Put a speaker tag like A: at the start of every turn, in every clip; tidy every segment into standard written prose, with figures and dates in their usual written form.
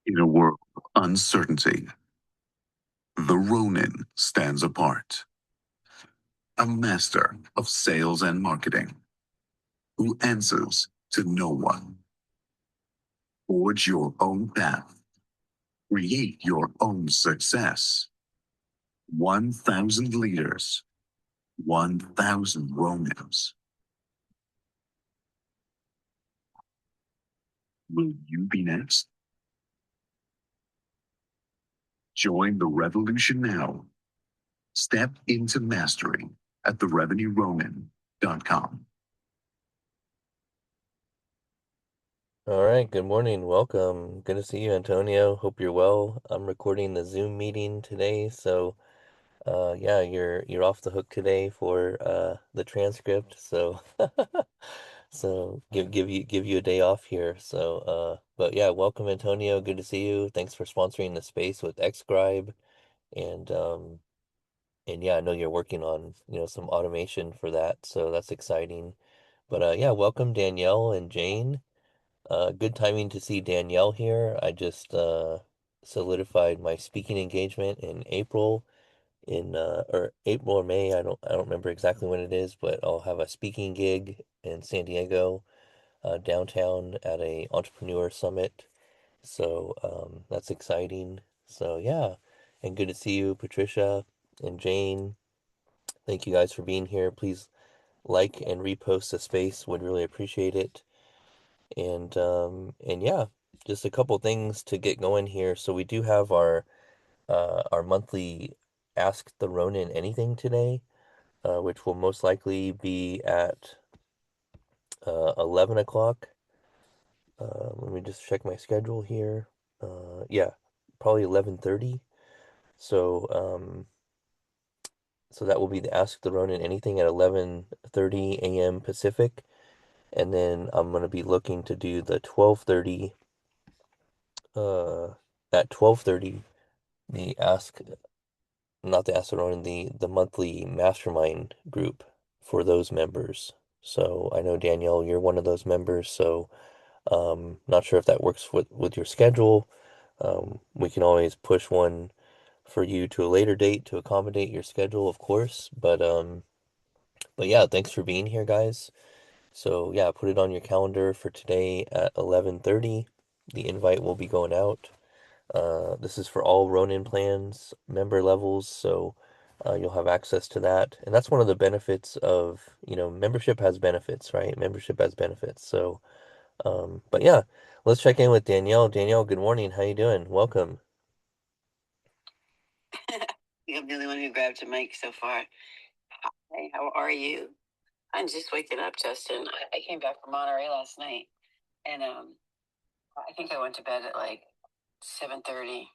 A: In a world of uncertainty, the Ronin stands apart, a master of sales and marketing who answers to no one. Forge your own path, create your own success. 1,000 leaders, 1,000 Ronins. Will you be next? Join the revolution now. Step into mastery at therevenueronin.com.
B: All right, good morning. Welcome. Good to see you, Antonio. Hope you're well. I'm recording the Zoom meeting today, so yeah, you're off the hook today for the transcript. So so give you a day off here. So but yeah, welcome Antonio. Good to see you. Thanks for sponsoring the space with Xscribe and and yeah, I know you're working on, some automation for that, so that's exciting. But yeah, welcome Danielle and Jane. Good timing to see Danielle here. I just solidified my speaking engagement in April, or April or May. I don't remember exactly when it is, but I'll have a speaking gig in San Diego, downtown at a entrepreneur summit. So that's exciting. So yeah, and good to see you, Patricia and Jane. Thank you guys for being here. Please like and repost the space. Would really appreciate it. And yeah, just a couple things to get going here. So we do have our monthly Ask the Ronin Anything today, which will most likely be at 11 o'clock. Let me just check my schedule here. Yeah, probably 11:30. So so that will be the Ask the Ronin Anything at 11:30 a.m. Pacific, and then I'm gonna be looking to do the 12:30 uh at 12:30 the ask not the ask Ronin, the monthly mastermind group for those members. So I know Danielle, you're one of those members, so not sure if that works with your schedule. We can always push one for you to a later date to accommodate your schedule, of course. But yeah, thanks for being here, guys. So yeah, put it on your calendar for today at 11:30. The invite will be going out. This is for all Ronin plans, member levels, so you'll have access to that. And that's one of the benefits of, membership has benefits, right? Membership has benefits. So, but yeah, let's check in with Danielle. Danielle, good morning. How you doing? Welcome.
C: I'm the only one who grabbed a mic so far. Hey, how are you? I'm just waking up, Justin. I came back from Monterey last night, and I think I went to bed at like 7:30.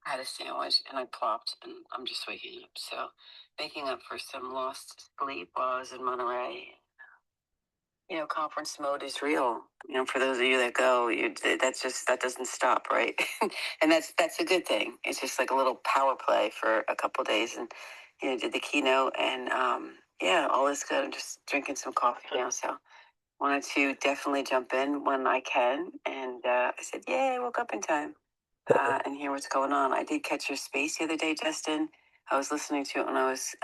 C: I had a sandwich, and I plopped, and I'm just waking up. So, making up for some lost sleep while I was in Monterey. Conference mode is real. For those of you that go, that doesn't stop, right? And that's a good thing. It's just like a little power play for a couple of days, and did the keynote, and yeah, all is good. I'm just drinking some coffee now, so wanted to definitely jump in when I can, and I said, "Yay, I woke up in time." And hear what's going on. I did catch your space the other day, Justin. I was listening to it when I was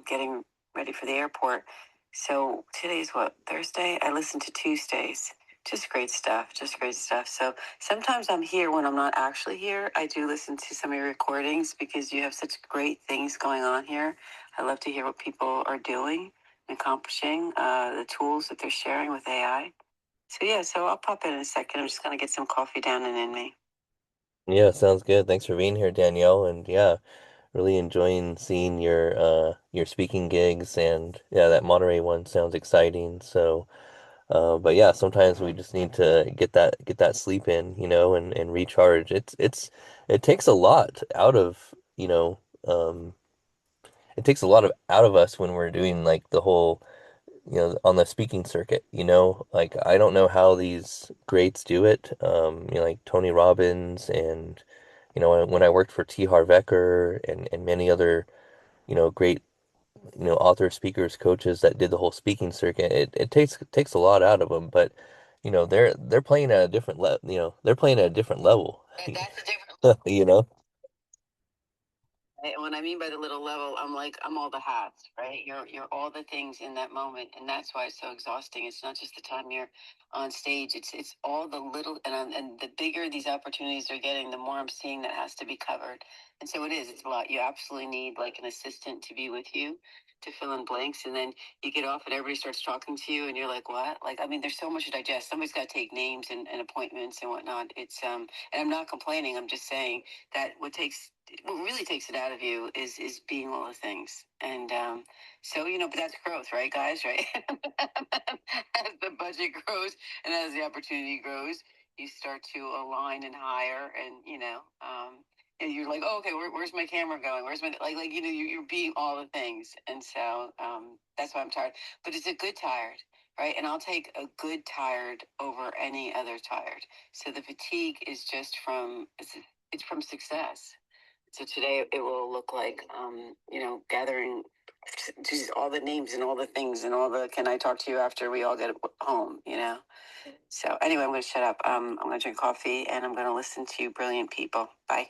C: getting ready for the airport. So today's what, Thursday? I listened to Tuesdays. Just great stuff. Just great stuff. So sometimes I'm here when I'm not actually here. I do listen to some of your recordings because you have such great things going on here. I love to hear what people are doing, accomplishing, the tools that they're sharing with AI. So yeah, so I'll pop in a second. I'm just gonna get some coffee down and in me.
B: Yeah, sounds good. Thanks for being here, Danielle. And yeah, really enjoying seeing your speaking gigs, and yeah, that Monterey one sounds exciting. So but yeah, sometimes we just need to get that sleep in, and recharge. It takes a lot out of, it takes a lot of out of us when we're doing like the whole, on the speaking circuit, like I don't know how these greats do it. Like Tony Robbins and when I worked for T. Harv Eker and many other, great authors, speakers, coaches that did the whole speaking circuit. It takes a lot out of them, but they're playing at a different they're playing at a different level.
C: That's a different.
B: You know?
C: And what I mean by the little level, I'm like, I'm all the hats, right? You're all the things in that moment, and that's why it's so exhausting. It's not just the time you're on stage; it's all the little, and the bigger these opportunities are getting, the more I'm seeing that has to be covered. And so it is. It's a lot. You absolutely need like an assistant to be with you to fill in blanks, and then you get off, and everybody starts talking to you, and you're like, what? Like, I mean, there's so much to digest. Somebody's got to take names and appointments and whatnot. And I'm not complaining. I'm just saying that what really takes it out of you is being all the things. And so but that's growth, right, guys? Right. As the budget grows and as the opportunity grows, you start to align and hire, and and you're like, oh, okay, where's my camera going? Where's my you're being all the things. And so that's why I'm tired, but it's a good tired, right? And I'll take a good tired over any other tired. So the fatigue is just it's from success. So today it will look like, gathering just all the names and all the things and all the, can I talk to you after we all get home? So anyway, I'm going to shut up. I'm going to drink coffee and I'm going to listen to brilliant people. Bye.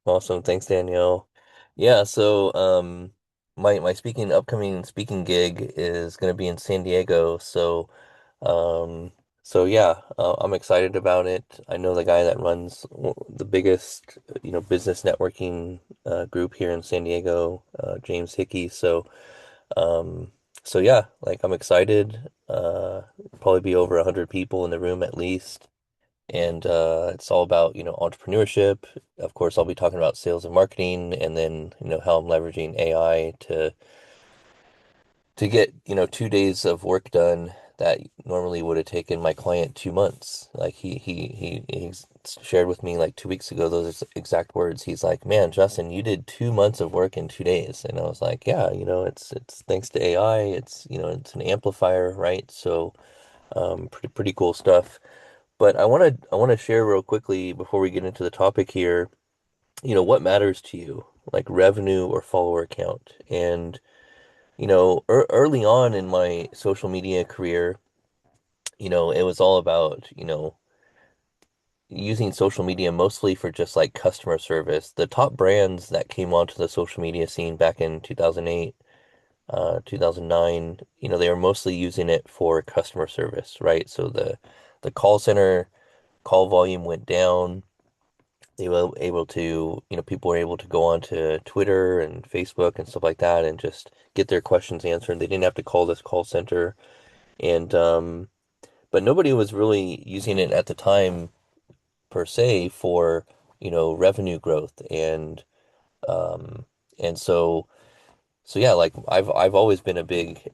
B: Awesome. Thanks, Danielle. Yeah, so my upcoming speaking gig is gonna be in San Diego. Um yeah, I'm excited about it. I know the guy that runs the biggest, business networking group here in San Diego, James Hickey. Um yeah, like I'm excited. Probably be over 100 people in the room at least. And it's all about, entrepreneurship. Of course, I'll be talking about sales and marketing, and then, how I'm leveraging AI to get, 2 days of work done that normally would have taken my client 2 months. Like he's shared with me like 2 weeks ago those exact words. He's like, "Man, Justin, you did 2 months of work in 2 days." And I was like, "Yeah, it's thanks to AI. It's an amplifier, right?" So, pretty cool stuff. But I want to share real quickly before we get into the topic here, what matters to you, like revenue or follower count. And, early on in my social media career, it was all about, using social media mostly for just like customer service. The top brands that came onto the social media scene back in 2008, 2009, they were mostly using it for customer service, right? So the call center call volume went down. They were able to, people were able to go onto Twitter and Facebook and stuff like that and just get their questions answered. They didn't have to call this call center. And, but nobody was really using it at the time per se for, revenue growth. Um, and so yeah, like I've always been a big,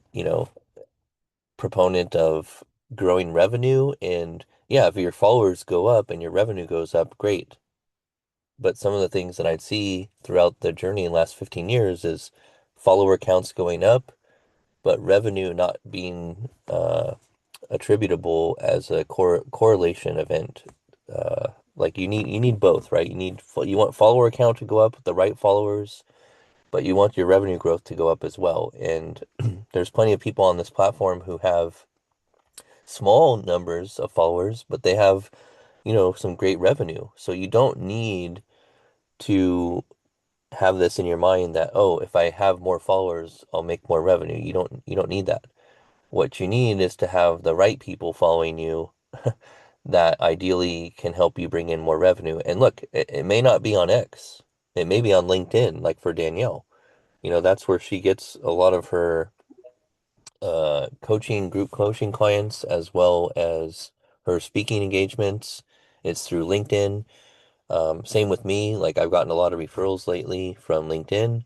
B: proponent of growing revenue. And yeah, if your followers go up and your revenue goes up, great. But some of the things that I'd see throughout the journey in the last 15 years is follower counts going up, but revenue not being attributable as a correlation event. Like you need both, right? You want follower count to go up, the right followers, but you want your revenue growth to go up as well. And there's plenty of people on this platform who have small numbers of followers, but they have, some great revenue. So you don't need to have this in your mind that, oh, if I have more followers, I'll make more revenue. You don't need that. What you need is to have the right people following you that ideally can help you bring in more revenue. And look, it may not be on X. It may be on LinkedIn, like for Danielle. That's where she gets a lot of her group coaching clients, as well as her speaking engagements. It's through LinkedIn. Same with me. Like I've gotten a lot of referrals lately from LinkedIn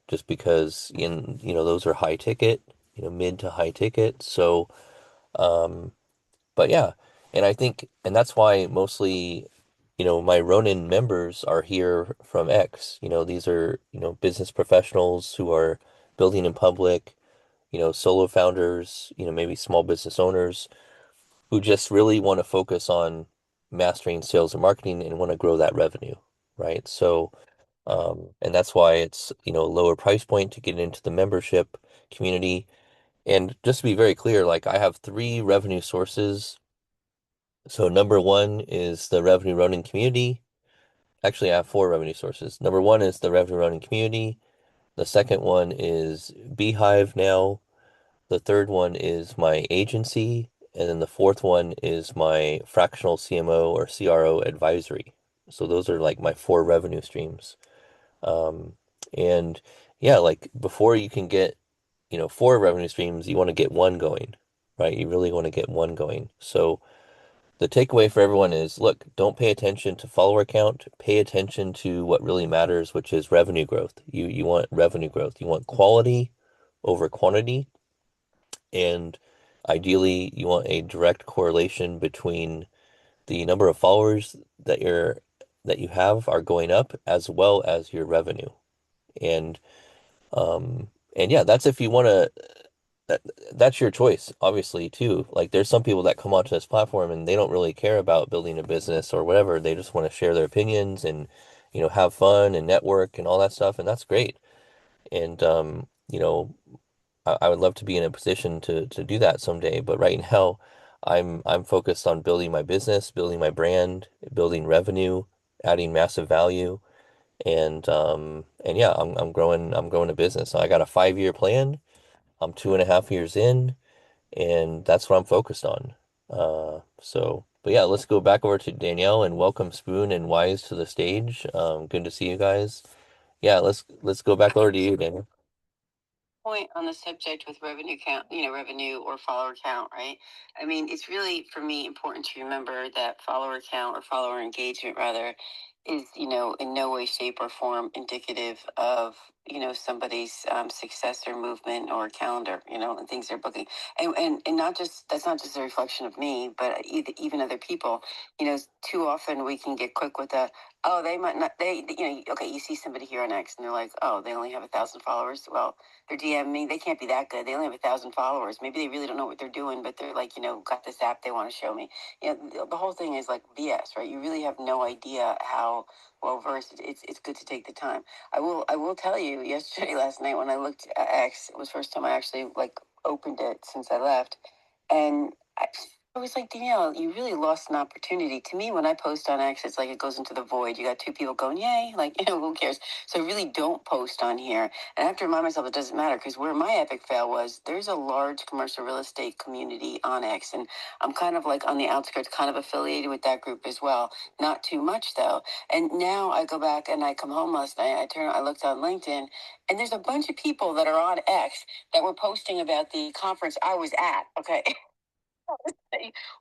B: just because those are high ticket, mid to high ticket. So, um, but yeah, and I think, and that's why mostly, my Ronin members are here from X. These are, business professionals who are building in public, solo founders, maybe small business owners who just really want to focus on mastering sales and marketing and want to grow that revenue, right? So, and that's why it's, a lower price point to get into the membership community. And just to be very clear, like I have three revenue sources. So number one is the revenue running community. Actually, I have four revenue sources. Number one is the revenue running community. The second one is Beehive now. The third one is my agency. And then the fourth one is my fractional CMO or CRO advisory. So those are like my four revenue streams. Um, and yeah, like before you can get, four revenue streams, you want to get one going, right? You really want to get one going. So the takeaway for everyone is, look, don't pay attention to follower count. Pay attention to what really matters, which is revenue growth. You want revenue growth. You want quality over quantity, and ideally, you want a direct correlation between the number of followers that you have are going up as well as your revenue. And and yeah, that's if you want to that that's your choice, obviously, too. Like there's some people that come onto this platform and they don't really care about building a business or whatever. They just want to share their opinions and, have fun and network and all that stuff, and that's great. And I would love to be in a position to do that someday, but right now I'm focused on building my business, building my brand, building revenue, adding massive value, and yeah, I'm growing a business. I got a 5-year plan. I'm 2.5 years in, and that's what I'm focused on. But yeah, let's go back over to Danielle and welcome Spoon and Wise to the stage. Good to see you guys. Yeah, let's go back over to you, Danielle.
C: Point on the subject with revenue count, revenue or follower count, right? I mean, it's really for me important to remember that follower count or follower engagement rather is, in no way, shape, or form indicative of, somebody's success or movement or calendar, and things they're booking. And not just, that's not just a reflection of me, but even other people, too often we can get quick with the, oh, they might not, okay, you see somebody here on X and they're like, oh, they only have 1,000 followers. Well, they're DMing me. They can't be that good. They only have 1,000 followers. Maybe they really don't know what they're doing, but they're like, got this app they want to show me. The whole thing is like BS, right? You really have no idea how well versed. It's good to take the time. I will tell you. Yesterday, last night, when I looked at X, it was the first time I actually like opened it since I left, and I was like, Danielle, you really lost an opportunity. To me, when I post on X, it's like it goes into the void. You got two people going, yay, like, who cares? So I really don't post on here. And I have to remind myself it doesn't matter because where my epic fail was, there's a large commercial real estate community on X. And I'm kind of like on the outskirts, kind of affiliated with that group as well. Not too much, though. And now I go back and I come home last night. I looked on LinkedIn, and there's a bunch of people that are on X that were posting about the conference I was at. Okay.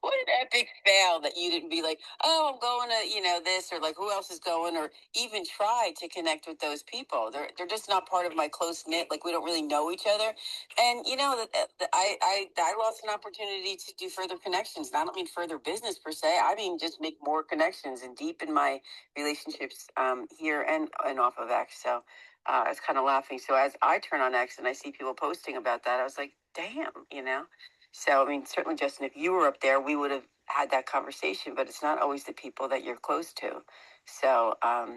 C: What an epic fail that you didn't be like, oh, I'm going to, this, or like who else is going, or even try to connect with those people. They're just not part of my close knit. Like we don't really know each other, and that I lost an opportunity to do further connections. And I don't mean further business per se. I mean just make more connections and deepen my relationships here and off of X. So. I was kind of laughing. So as I turn on X and I see people posting about that, I was like, damn, So, I mean, certainly, Justin, if you were up there, we would have had that conversation, but it's not always the people that you're close to. So, I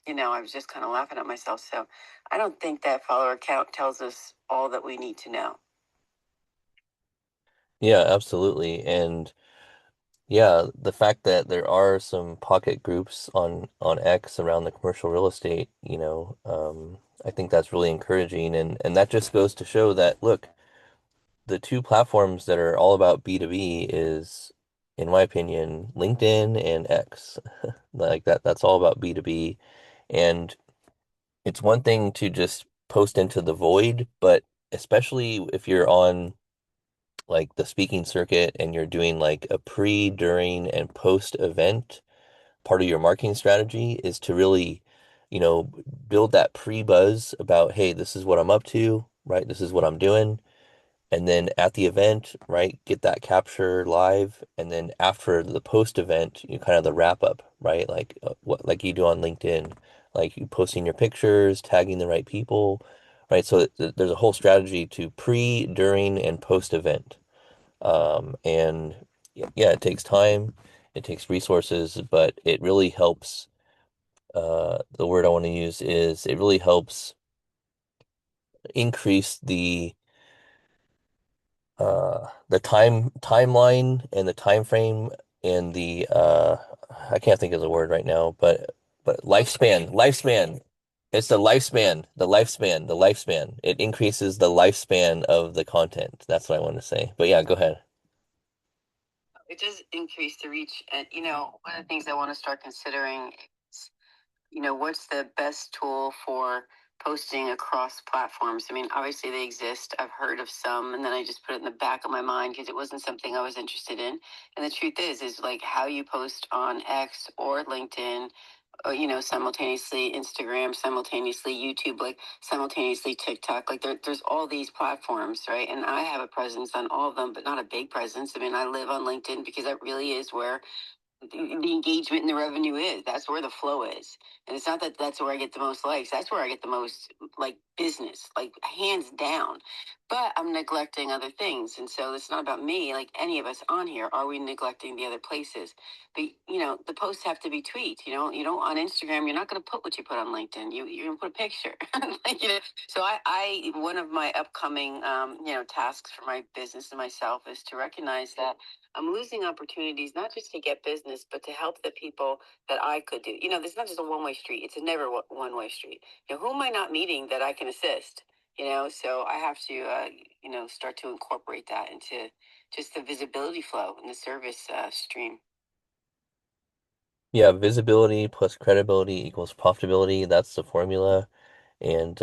C: was just kind of laughing at myself. So, I don't think that follower count tells us all that we need to know.
B: Yeah, absolutely. And yeah, the fact that there are some pocket groups on X around the commercial real estate, I think that's really encouraging, and that just goes to show that look, the two platforms that are all about B2B is, in my opinion, LinkedIn and X. Like that's all about B2B. And it's one thing to just post into the void, but especially if you're on like the speaking circuit and you're doing like a pre, during, and post event, part of your marketing strategy is to really, you know, build that pre-buzz about, hey, this is what I'm up to, right? This is what I'm doing. And then at the event, right, get that capture live. And then after the post event, you kind of the wrap up, right? Like what like you do on LinkedIn, like you posting your pictures, tagging the right people, right? So there's a whole strategy to pre, during, and post event. And yeah, it takes time, it takes resources, but it really helps. The word I want to use is it really helps increase the timeline and the time frame and the I can't think of the word right now, but lifespan. It's the lifespan. It increases the lifespan of the content. That's what I want to say. But yeah, go ahead.
C: It does increase the reach. And, one of the things I want to start considering is, what's the best tool for posting across platforms? I mean, obviously they exist. I've heard of some, and then I just put it in the back of my mind because it wasn't something I was interested in. And the truth is like how you post on X or LinkedIn, simultaneously Instagram, simultaneously YouTube, like simultaneously TikTok. Like there's all these platforms, right? And I have a presence on all of them, but not a big presence. I mean, I live on LinkedIn because that really is where the engagement and the revenue is. That's where the flow is. And it's not that that's where I get the most likes. That's where I get the most like business, like hands down. But I'm neglecting other things. And so it's not about me, like any of us on here. Are we neglecting the other places? But the posts have to be tweaked. You don't on Instagram, you're not gonna put what you put on LinkedIn. You're gonna put a picture. like, so I one of my upcoming tasks for my business and myself is to recognize that I'm losing opportunities, not just to get business, but to help the people that I could do. There's not just a one way street. It's a never one way street. Who am I not meeting that I can assist? So I have to, start to incorporate that into just the visibility flow and the service stream.
B: Yeah, visibility plus credibility equals profitability. That's the formula. And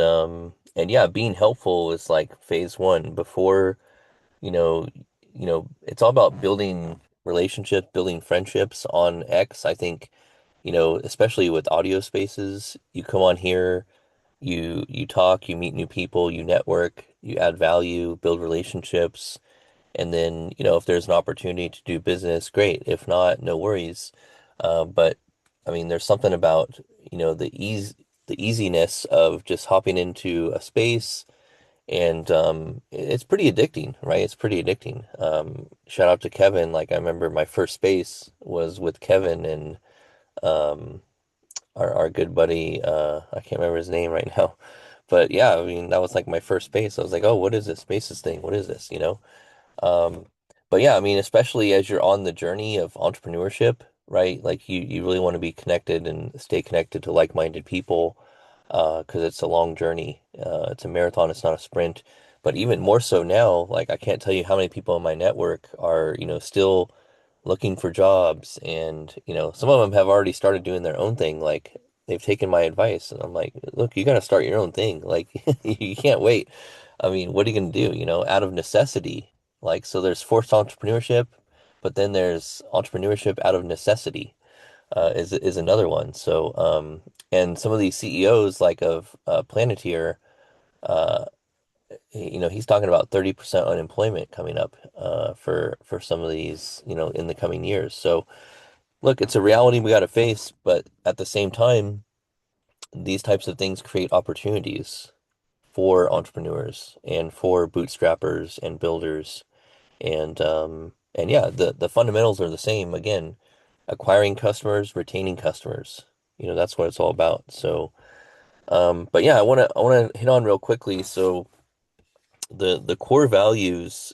B: yeah, being helpful is like phase one before, you know, it's all about building relationships, building friendships on X. I think, especially with audio spaces, you come on here, you talk, you meet new people, you network, you add value, build relationships, and then, if there's an opportunity to do business, great. If not, no worries. But I mean, there's something about, the easiness of just hopping into a space and it's pretty addicting, right? It's pretty addicting. Shout out to Kevin. Like I remember my first space was with Kevin and um, our good buddy. I can't remember his name right now, but yeah, I mean that was like my first space. I was like, oh, what is this spaces thing? What is this? Um, but yeah, I mean, especially as you're on the journey of entrepreneurship, right? Like you really want to be connected and stay connected to like-minded people, because it's a long journey. It's a marathon, it's not a sprint. But even more so now, like I can't tell you how many people in my network are, still looking for jobs, and some of them have already started doing their own thing. Like they've taken my advice, and I'm like, look, you got to start your own thing. Like you can't wait. I mean, what are you going to do? Out of necessity. Like, so there's forced entrepreneurship, but then there's entrepreneurship out of necessity, is another one. So, and some of these CEOs, like of Planeteer, uh, he's talking about 30% unemployment coming up, for some of these, in the coming years. So, look, it's a reality we got to face, but at the same time, these types of things create opportunities for entrepreneurs and for bootstrappers and builders. And yeah, the fundamentals are the same. Again, acquiring customers, retaining customers. That's what it's all about. So, but yeah, I wanna hit on real quickly. So the core values,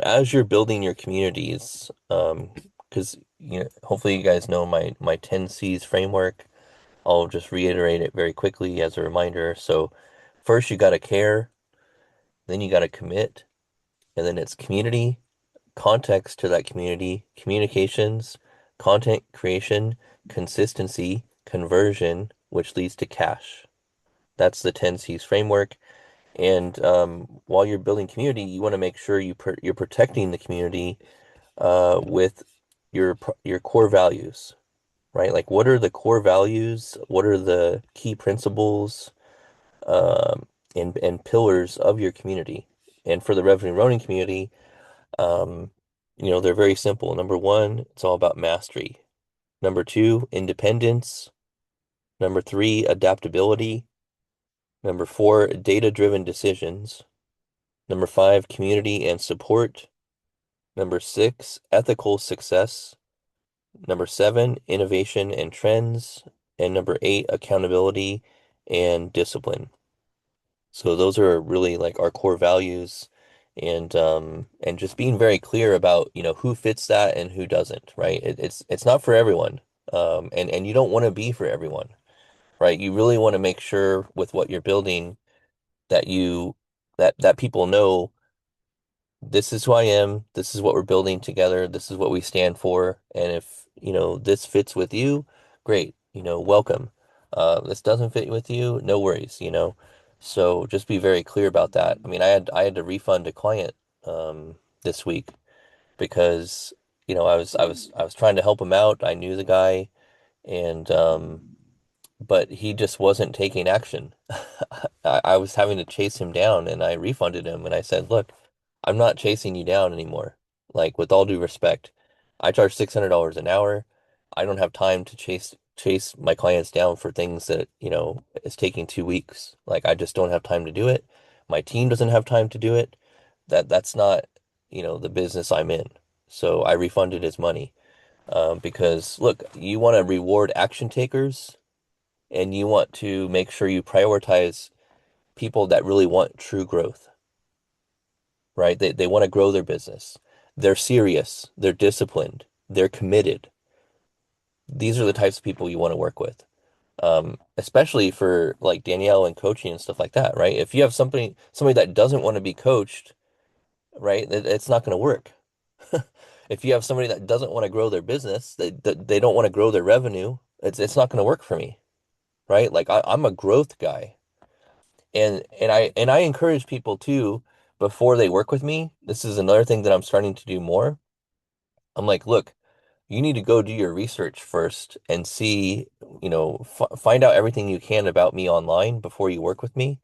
B: as you're building your communities, because hopefully you guys know my 10 C's framework. I'll just reiterate it very quickly as a reminder. So first you gotta care, then you gotta commit, and then it's community, context to that community, communications, content creation, consistency, conversion, which leads to cash. That's the 10 C's framework. And while you're building community, you want to make sure you're protecting the community with your core values, right? Like, what are the core values? What are the key principles and pillars of your community? And for the revenue running community, um, they're very simple. Number one, it's all about mastery. Number two, independence. Number three, adaptability. Number four, data-driven decisions. Number five, community and support. Number six, ethical success. Number seven, innovation and trends. And number eight, accountability and discipline. So those are really like our core values. and just being very clear about, who fits that and who doesn't, right? It's not for everyone. And you don't want to be for everyone, right? You really want to make sure with what you're building that that people know this is who I am, this is what we're building together, this is what we stand for, and if, this fits with you, great, welcome. This doesn't fit with you, no worries. So just be very clear about that. I mean, I had to refund a client this week because, I was trying to help him out. I knew the guy, and but he just wasn't taking action. I was having to chase him down, and I refunded him, and I said, "Look, I'm not chasing you down anymore. Like, with all due respect, I charge $600 an hour. I don't have time to chase my clients down for things that, is taking 2 weeks. Like, I just don't have time to do it. My team doesn't have time to do it. That's not, the business I'm in." So I refunded his money. Because look, you want to reward action takers, and you want to make sure you prioritize people that really want true growth, right? They want to grow their business. They're serious, they're disciplined, they're committed. These are the types of people you want to work with. Especially for like Danielle and coaching and stuff like that, right? If you have somebody that doesn't want to be coached, right, it's not going to work. If you have somebody that doesn't want to grow their business, they don't want to grow their revenue, it's not going to work for me, right? Like I'm a growth guy. And I encourage people too, before they work with me. This is another thing that I'm starting to do more. I'm like, look, you need to go do your research first and see, f find out everything you can about me online before you work with me,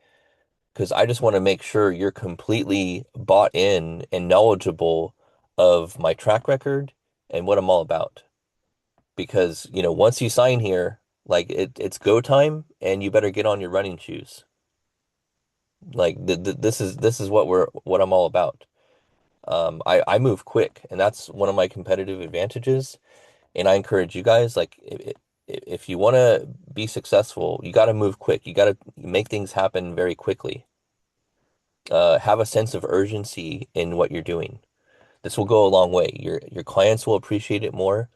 B: because I just want to make sure you're completely bought in and knowledgeable of my track record and what I'm all about. Because, once you sign here, like it's go time, and you better get on your running shoes. Like this is what I'm all about. I move quick, and that's one of my competitive advantages. And I encourage you guys, like, if you want to be successful, you got to move quick. You got to make things happen very quickly. Have a sense of urgency in what you're doing. This will go a long way. Your clients will appreciate it more,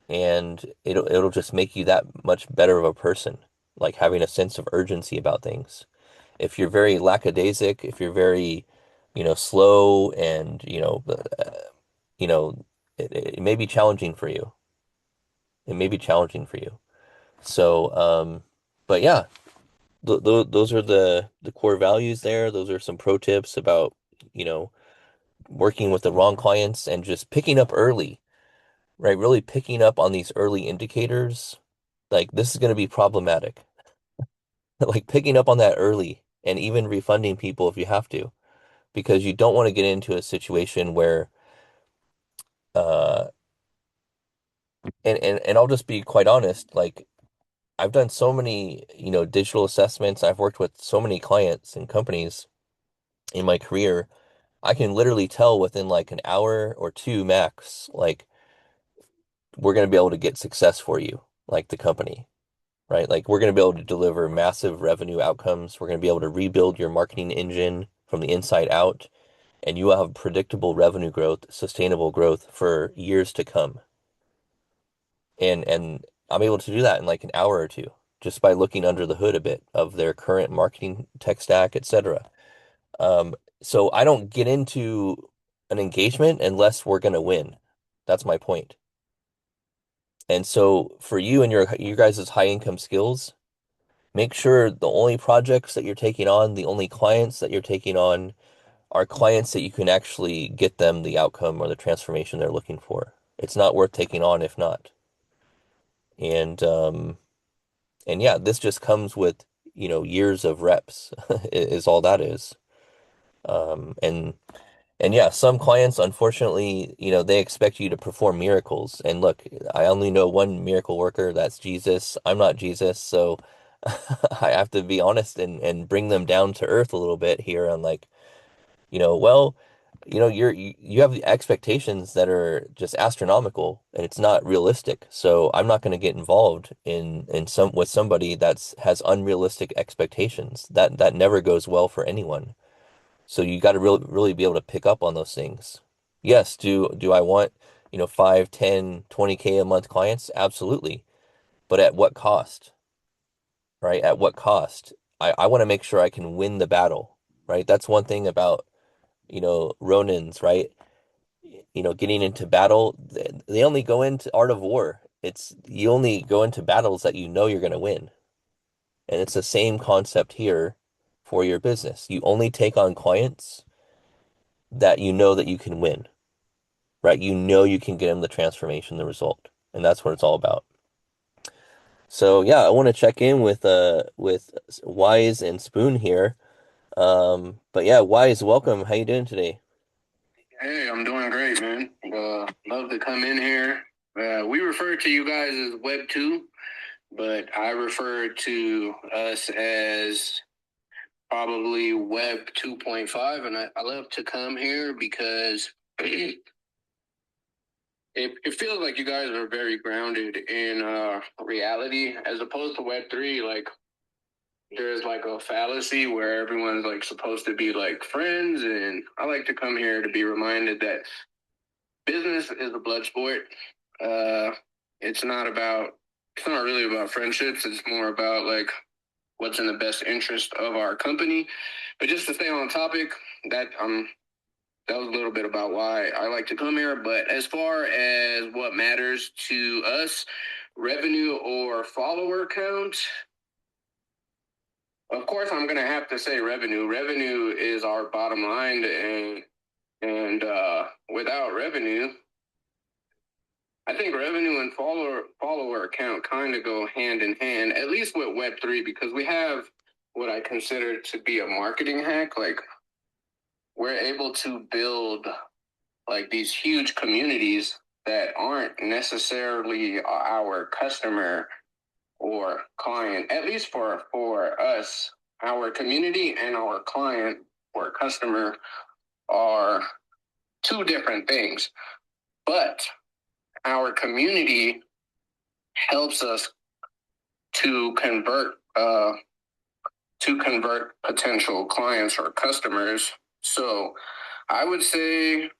B: and it'll just make you that much better of a person, like having a sense of urgency about things. If you're very lackadaisic, if you're very, slow, and, you know, it may be challenging for you. It may be challenging for you. So, but yeah, those are the core values there. Those are some pro tips about, you know, working with the wrong clients and just picking up early, right? Really picking up on these early indicators. Like, this is going to be problematic. Like, picking up on that early and even refunding people if you have to, because you don't want to get into a situation where uh and I'll just be quite honest, like, I've done so many, digital assessments. I've worked with so many clients and companies in my career. I can literally tell within like an hour or two max, like, we're going to be able to get success for you, like the company, right? Like, we're going to be able to deliver massive revenue outcomes. We're going to be able to rebuild your marketing engine from the inside out, and you will have predictable revenue growth, sustainable growth for years to come. And I'm able to do that in like an hour or two, just by looking under the hood a bit of their current marketing tech stack, etc. So I don't get into an engagement unless we're going to win. That's my point. And so for you and your guys' high income skills, make sure the only projects that you're taking on, the only clients that you're taking on, are clients that you can actually get them the outcome or the transformation they're looking for. It's not worth taking on if not. And and yeah, this just comes with, years of reps is all that is. Um, and and yeah, some clients, unfortunately, they expect you to perform miracles. And look, I only know one miracle worker, that's Jesus. I'm not Jesus, so I have to be honest and bring them down to earth a little bit here on, like, well, you have the expectations that are just astronomical, and it's not realistic. So I'm not going to get involved in some with somebody that's has unrealistic expectations. That never goes well for anyone. So you got to really be able to pick up on those things. Yes, do I want, 5, 10, 20K a month clients? Absolutely. But at what cost, right? At what cost? I want to make sure I can win the battle, right? That's one thing about, Ronins, right? Getting into battle, they only go into Art of War. It's you only go into battles that you know you're going to win. And it's the same concept here for your business. You only take on clients that you know that you can win, right? You know you can get them the transformation, the result. And that's what it's all about. So yeah, I want to check in with Wise and Spoon here. But yeah, Wise, welcome. How you doing today?
D: Hey, I'm doing great, man. Love to come in here. We refer to you guys as Web 2, but I refer to us as probably Web 2.5. And I love to come here because it feels like you guys are very grounded in reality as opposed to Web 3. Like, there's like a fallacy where everyone's like supposed to be like friends. And I like to come here to be reminded that business is a blood sport. Uh, it's not really about friendships. It's more about like what's in the best interest of our company. But just to stay on topic, that was a little bit about why I like to come here. But as far as what matters to us, revenue or follower count, of course I'm gonna have to say revenue. Revenue is our bottom line, and without revenue, I think revenue and follower account kind of go hand in hand, at least with Web3, because we have what I consider to be a marketing hack. Like, we're able to build like these huge communities that aren't necessarily our customer or client. At least for us, our community and our client or customer are two different things. But our community helps us to convert potential clients or customers. So I would say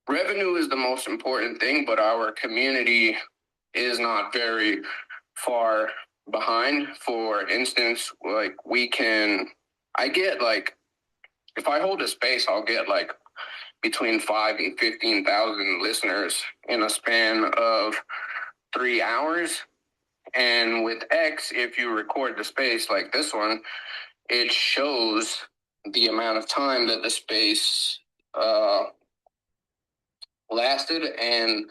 D: revenue is the most important thing, but our community is not very far behind. For instance, like I get like, if I hold a space, I'll get like between 5 and 15,000 listeners in a span of 3 hours. And with X, if you record the space like this one, it shows the amount of time that the space lasted and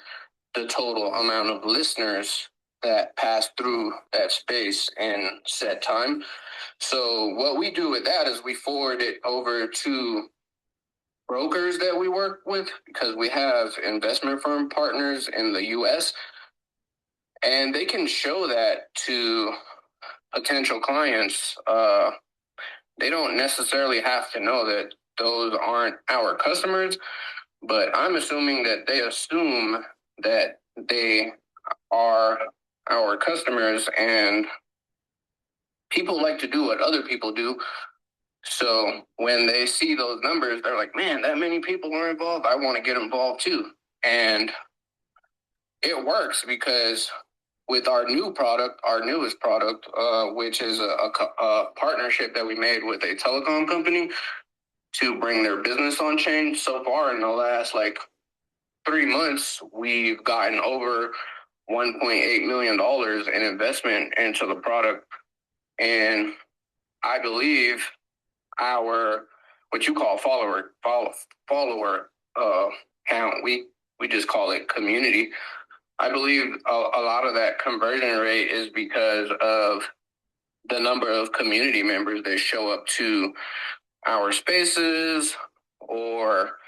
D: the total amount of listeners that passed through that space in set time. So what we do with that is we forward it over to brokers that we work with, because we have investment firm partners in the US, and they can show that to potential clients. They don't necessarily have to know that those aren't our customers, but I'm assuming that they assume that they are our customers, and people like to do what other people do. So when they see those numbers, they're like, man, that many people are involved. I want to get involved too. And it works because with our newest product, which is a partnership that we made with a telecom company to bring their business on chain. So far in the last like 3 months, we've gotten over $1.8 million in investment into the product. And I believe our, what you call follower count, we just call it community. I believe a lot of that conversion rate is because of the number of community members that show up to our spaces, or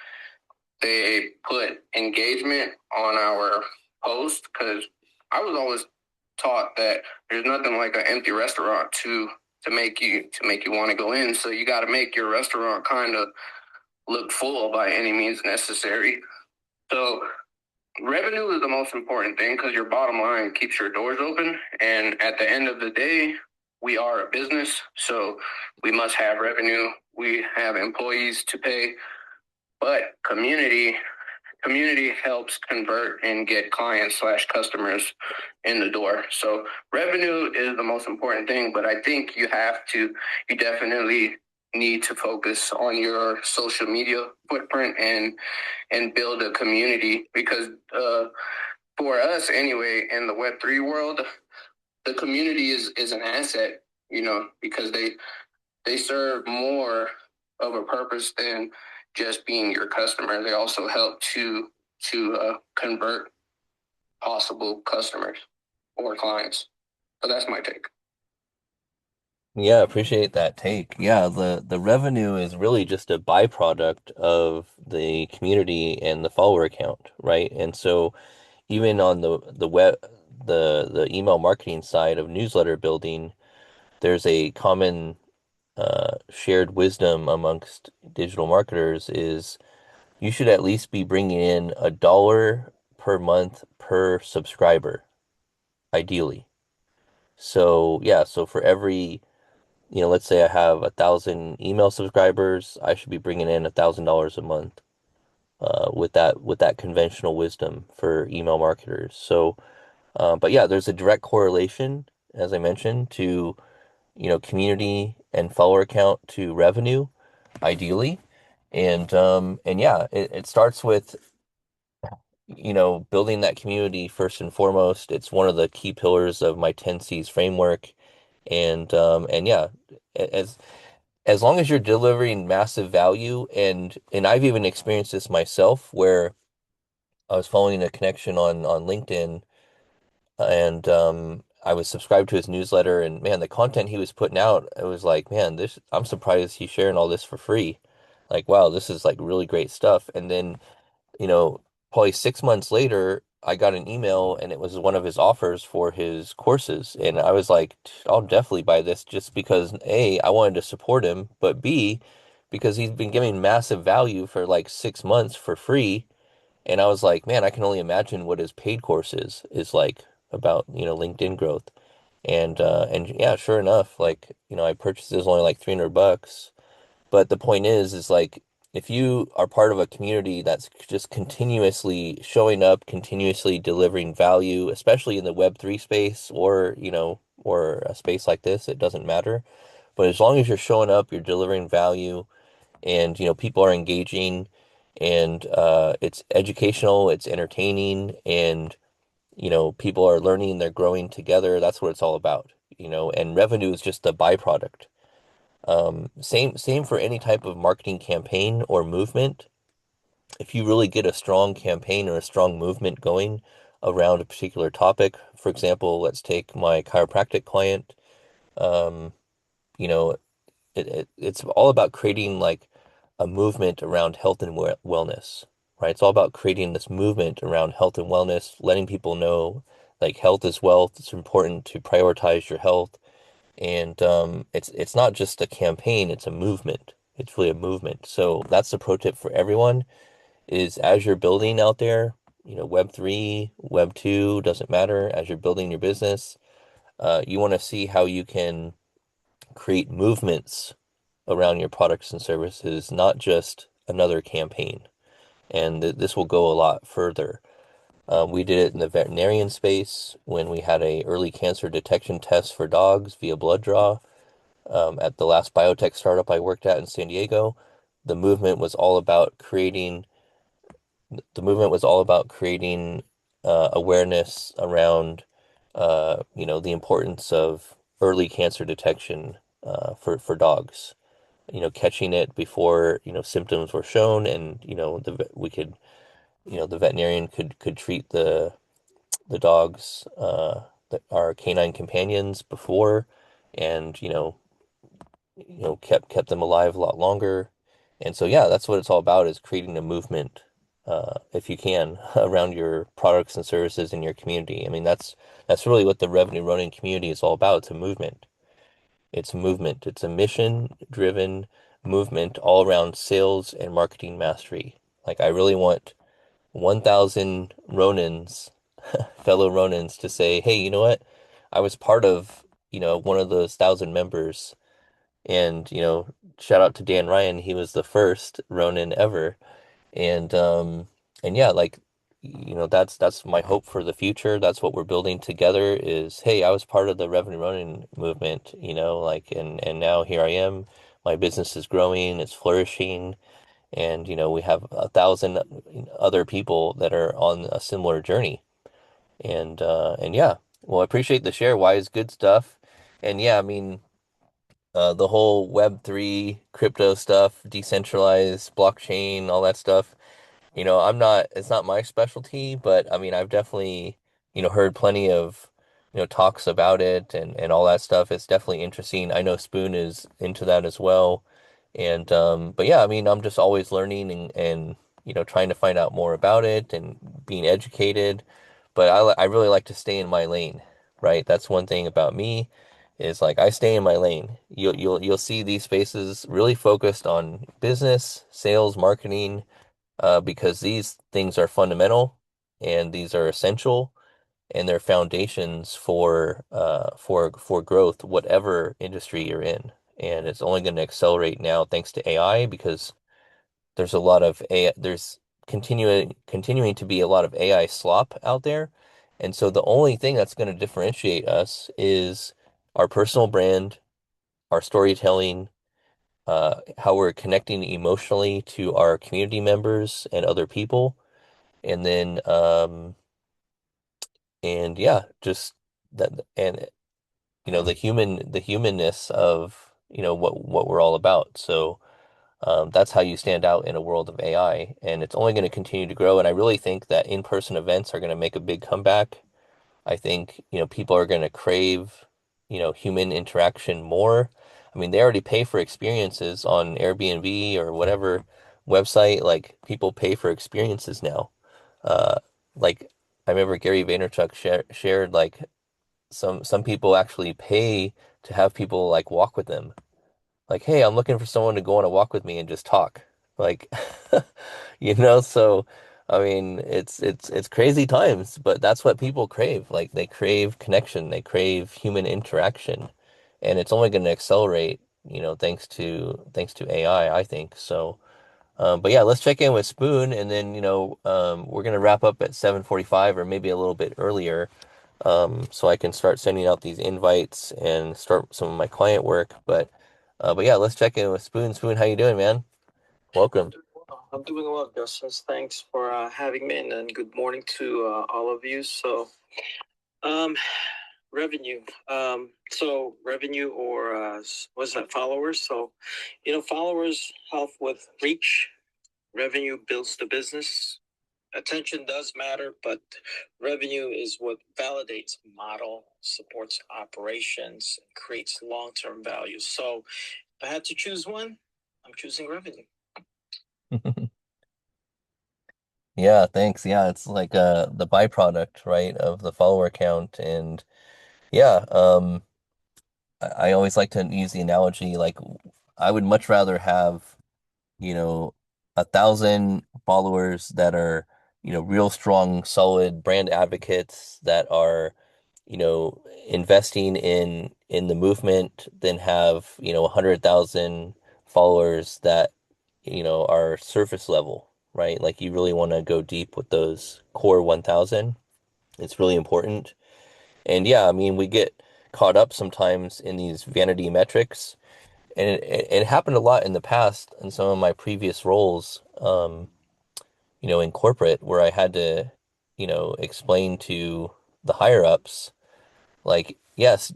D: they put engagement on our post. Because I was always taught that there's nothing like an empty restaurant to make you want to go in. So you got to make your restaurant kind of look full by any means necessary. So revenue is the most important thing, because your bottom line keeps your doors open. And at the end of the day, we are a business, so we must have revenue. We have employees to pay, but community helps convert and get clients slash customers in the door. So revenue is the most important thing, but I think you definitely need to focus on your social media footprint and build a community, because for us anyway, in the Web3 world, the community is an asset, because they serve more of a purpose than just being your customer. They also help to convert possible customers or clients. So that's my take.
B: Yeah, appreciate that take. Yeah, the revenue is really just a byproduct of the community and the follower count, right? And so even on the web the email marketing side of newsletter building, there's a common shared wisdom amongst digital marketers is you should at least be bringing in $1 per month per subscriber, ideally. So yeah, so for every, let's say I have 1,000 email subscribers, I should be bringing in $1,000 a month with that conventional wisdom for email marketers. So, but yeah, there's a direct correlation, as I mentioned, to community and follower count to revenue, ideally. And yeah, it starts with building that community first and foremost. It's one of the key pillars of my 10 C's framework. And yeah, as as long as you're delivering massive value, and I've even experienced this myself where I was following a connection on LinkedIn, and I was subscribed to his newsletter, and man, the content he was putting out, it was like, man, this I'm surprised he's sharing all this for free. Like, wow, this is like really great stuff. And then, you know, probably 6 months later, I got an email and it was one of his offers for his courses. And I was like, I'll definitely buy this just because A, I wanted to support him, but B, because he's been giving massive value for like 6 months for free. And I was like, man, I can only imagine what his paid course is like about, LinkedIn growth. And yeah, sure enough, like, I purchased it was only like $300. But the point is like, if you are part of a community that's just continuously showing up, continuously delivering value, especially in the Web3 space or a space like this, it doesn't matter. But as long as you're showing up, you're delivering value, and people are engaging, and it's educational, it's entertaining, and people are learning, they're growing together. That's what it's all about. And revenue is just a byproduct. Same for any type of marketing campaign or movement. If you really get a strong campaign or a strong movement going around a particular topic, for example, let's take my chiropractic client. Um, you know, it's all about creating like a movement around health and wellness, right? It's all about creating this movement around health and wellness, letting people know like health is wealth. It's important to prioritize your health. And it's not just a campaign, it's a movement. It's really a movement. So that's the pro tip for everyone is as you're building out there, Web3, Web2, doesn't matter, as you're building your business, you want to see how you can create movements around your products and services, not just another campaign. And this will go a lot further. We did it in the veterinarian space when we had a early cancer detection test for dogs via blood draw. At the last biotech startup I worked at in San Diego, the movement was all about creating the movement was all about creating awareness around the importance of early cancer detection for dogs. Catching it before symptoms were shown, and the veterinarian could treat the dogs that are canine companions before, and kept them alive a lot longer. And so yeah, that's what it's all about, is creating a movement, if you can, around your products and services in your community. I mean, that's really what the Revenue Running community is all about. It's a movement. It's a movement. It's a mission-driven movement all around sales and marketing mastery. Like, I really want 1,000 Ronins, fellow Ronins, to say, hey, you know what? I was part of, one of those 1,000 members. And, shout out to Dan Ryan. He was the first Ronin ever. And yeah, like, that's my hope for the future. That's what we're building together is, hey, I was part of the Revenue Ronin movement, like, and now here I am. My business is growing, it's flourishing, and, we have 1,000 other people that are on a similar journey. And yeah, well, I appreciate the share. Why is good stuff. And yeah, I mean, the whole Web3 crypto stuff, decentralized blockchain, all that stuff. It's not my specialty, but I mean, I've definitely, heard plenty of, talks about it and all that stuff. It's definitely interesting. I know Spoon is into that as well. But yeah, I mean, I'm just always learning and, trying to find out more about it and being educated. But I really like to stay in my lane, right? That's one thing about me is like I stay in my lane. You'll see these spaces really focused on business, sales, marketing, because these things are fundamental and these are essential and they're foundations for growth, whatever industry you're in. And it's only going to accelerate now thanks to AI because there's a lot of AI, there's continuing to be a lot of AI slop out there. And so the only thing that's going to differentiate us is our personal brand, our storytelling, how we're connecting emotionally to our community members and other people. And then, and yeah, just that, and the humanness of, what we're all about. So, that's how you stand out in a world of AI, and it's only going to continue to grow. And I really think that in-person events are going to make a big comeback. I think, people are going to crave, human interaction more. I mean, they already pay for experiences on Airbnb or whatever website. Like people pay for experiences now. Uh, like I remember Gary Vaynerchuk shared like some people actually pay to have people like walk with them. Like, hey, I'm looking for someone to go on a walk with me and just talk. Like, so I mean, it's crazy times, but that's what people crave. Like they crave connection, they crave human interaction, and it's only going to accelerate, thanks to AI, I think. So, but yeah, let's check in with Spoon, and then we're gonna wrap up at 7:45 or maybe a little bit earlier, so I can start sending out these invites and start some of my client work. But yeah, let's check in with Spoon. Spoon, how you doing, man? Welcome.
E: I'm doing well, Justice. Thanks for having me, and good morning to all of you. So, um, revenue. So revenue or what's that? Followers. So, followers help with reach. Revenue builds the business. Attention does matter, but revenue is what validates model, supports operations, creates long-term value. So, if I had to choose one, I'm choosing revenue.
B: Yeah, thanks. Yeah, it's like the byproduct, right, of the follower count. And yeah, I always like to use the analogy like I would much rather have, you know, 1,000 followers that are, real strong, solid brand advocates that are, investing in the movement than have, 100,000 followers that, are surface level, right? Like you really want to go deep with those core 1,000. It's really important. And yeah, I mean, we get caught up sometimes in these vanity metrics, and it happened a lot in the past in some of my previous roles, in corporate where I had to, explain to the higher ups, like, yes,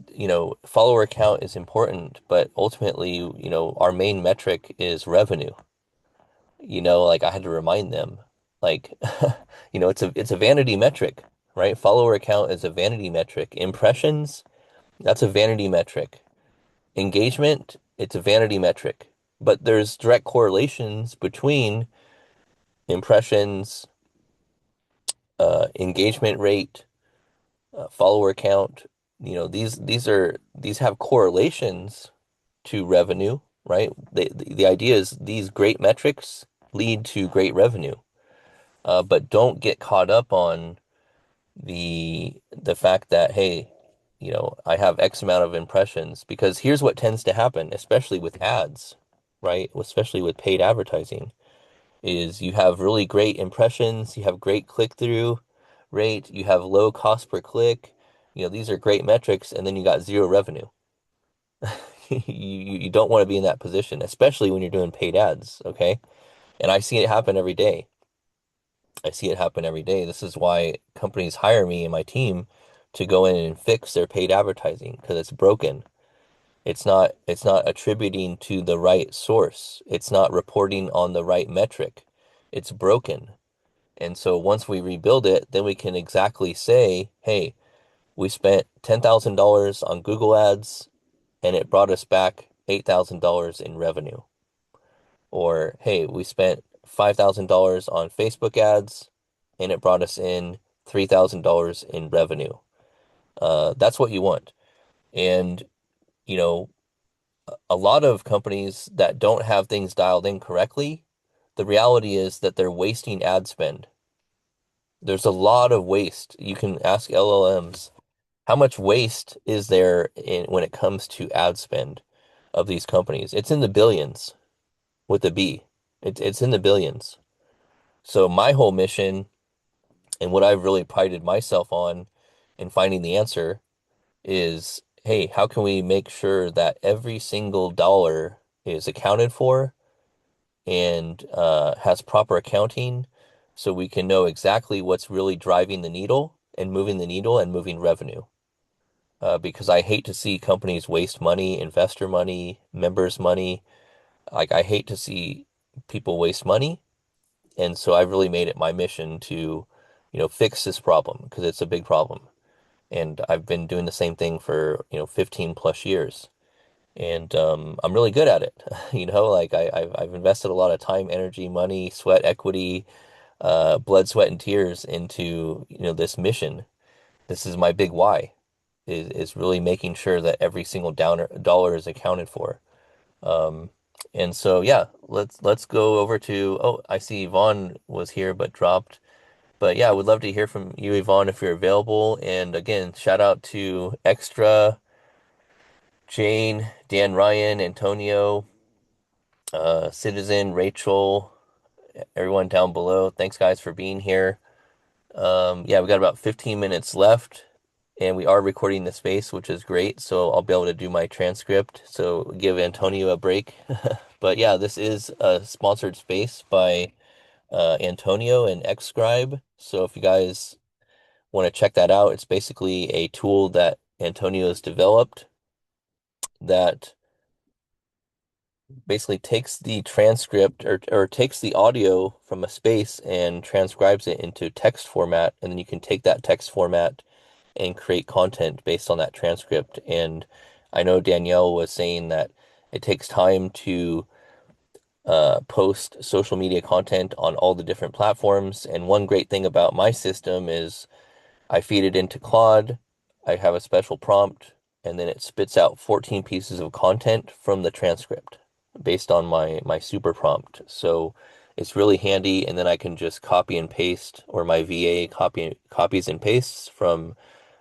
B: follower count is important, but ultimately, our main metric is revenue. Like I had to remind them, like, it's a vanity metric, right? Follower count is a vanity metric. Impressions, that's a vanity metric. Engagement, it's a vanity metric. But there's direct correlations between impressions, engagement rate, follower count. These have correlations to revenue, right? The idea is these great metrics lead to great revenue. But don't get caught up on the fact that, hey, I have X amount of impressions, because here's what tends to happen, especially with ads, right? Especially with paid advertising, is you have really great impressions, you have great click-through rate, you have low cost per click, these are great metrics, and then you got zero revenue. You don't want to be in that position, especially when you're doing paid ads, okay? And I see it happen every day. I see it happen every day. This is why companies hire me and my team to go in and fix their paid advertising, because it's broken. It's not attributing to the right source. It's not reporting on the right metric. It's broken. And so once we rebuild it, then we can exactly say, hey, we spent $10,000 on Google Ads and it brought us back $8,000 in revenue. Or, hey, we spent $5,000 on Facebook ads and it brought us in $3,000 in revenue. That's what you want. And, you know, a lot of companies that don't have things dialed in correctly, the reality is that they're wasting ad spend. There's a lot of waste. You can ask LLMs, how much waste is there when it comes to ad spend of these companies? It's in the billions with a B. It's in the billions. So my whole mission, and what I've really prided myself on in finding the answer, is, hey, how can we make sure that every single dollar is accounted for and has proper accounting, so we can know exactly what's really driving the needle and moving the needle and moving revenue. Because I hate to see companies waste money, investor money, members' money. Like, I hate to see people waste money. And so I've really made it my mission to, fix this problem, because it's a big problem. And I've been doing the same thing for, 15 plus years. And I'm really good at it. Like, I've invested a lot of time, energy, money, sweat, equity, blood, sweat, and tears into, this mission. This is my big why, is really making sure that every single dollar is accounted for. Um, and so, yeah, let's go over to, oh, I see Yvonne was here but dropped. But yeah, I would love to hear from you, Yvonne, if you're available. And again, shout out to Extra, Jane, Dan Ryan, Antonio, Citizen, Rachel, everyone down below. Thanks, guys, for being here. Yeah, we got about 15 minutes left, and we are recording the space, which is great. So I'll be able to do my transcript. So give Antonio a break. But yeah, this is a sponsored space by Antonio and Xscribe. So if you guys want to check that out, it's basically a tool that Antonio has developed that basically takes the transcript, or takes the audio from a space and transcribes it into text format, and then you can take that text format and create content based on that transcript. And I know Danielle was saying that it takes time to post social media content on all the different platforms. And one great thing about my system is I feed it into Claude, I have a special prompt, and then it spits out 14 pieces of content from the transcript based on my super prompt. So it's really handy, and then I can just copy and paste, or my VA copies and pastes from,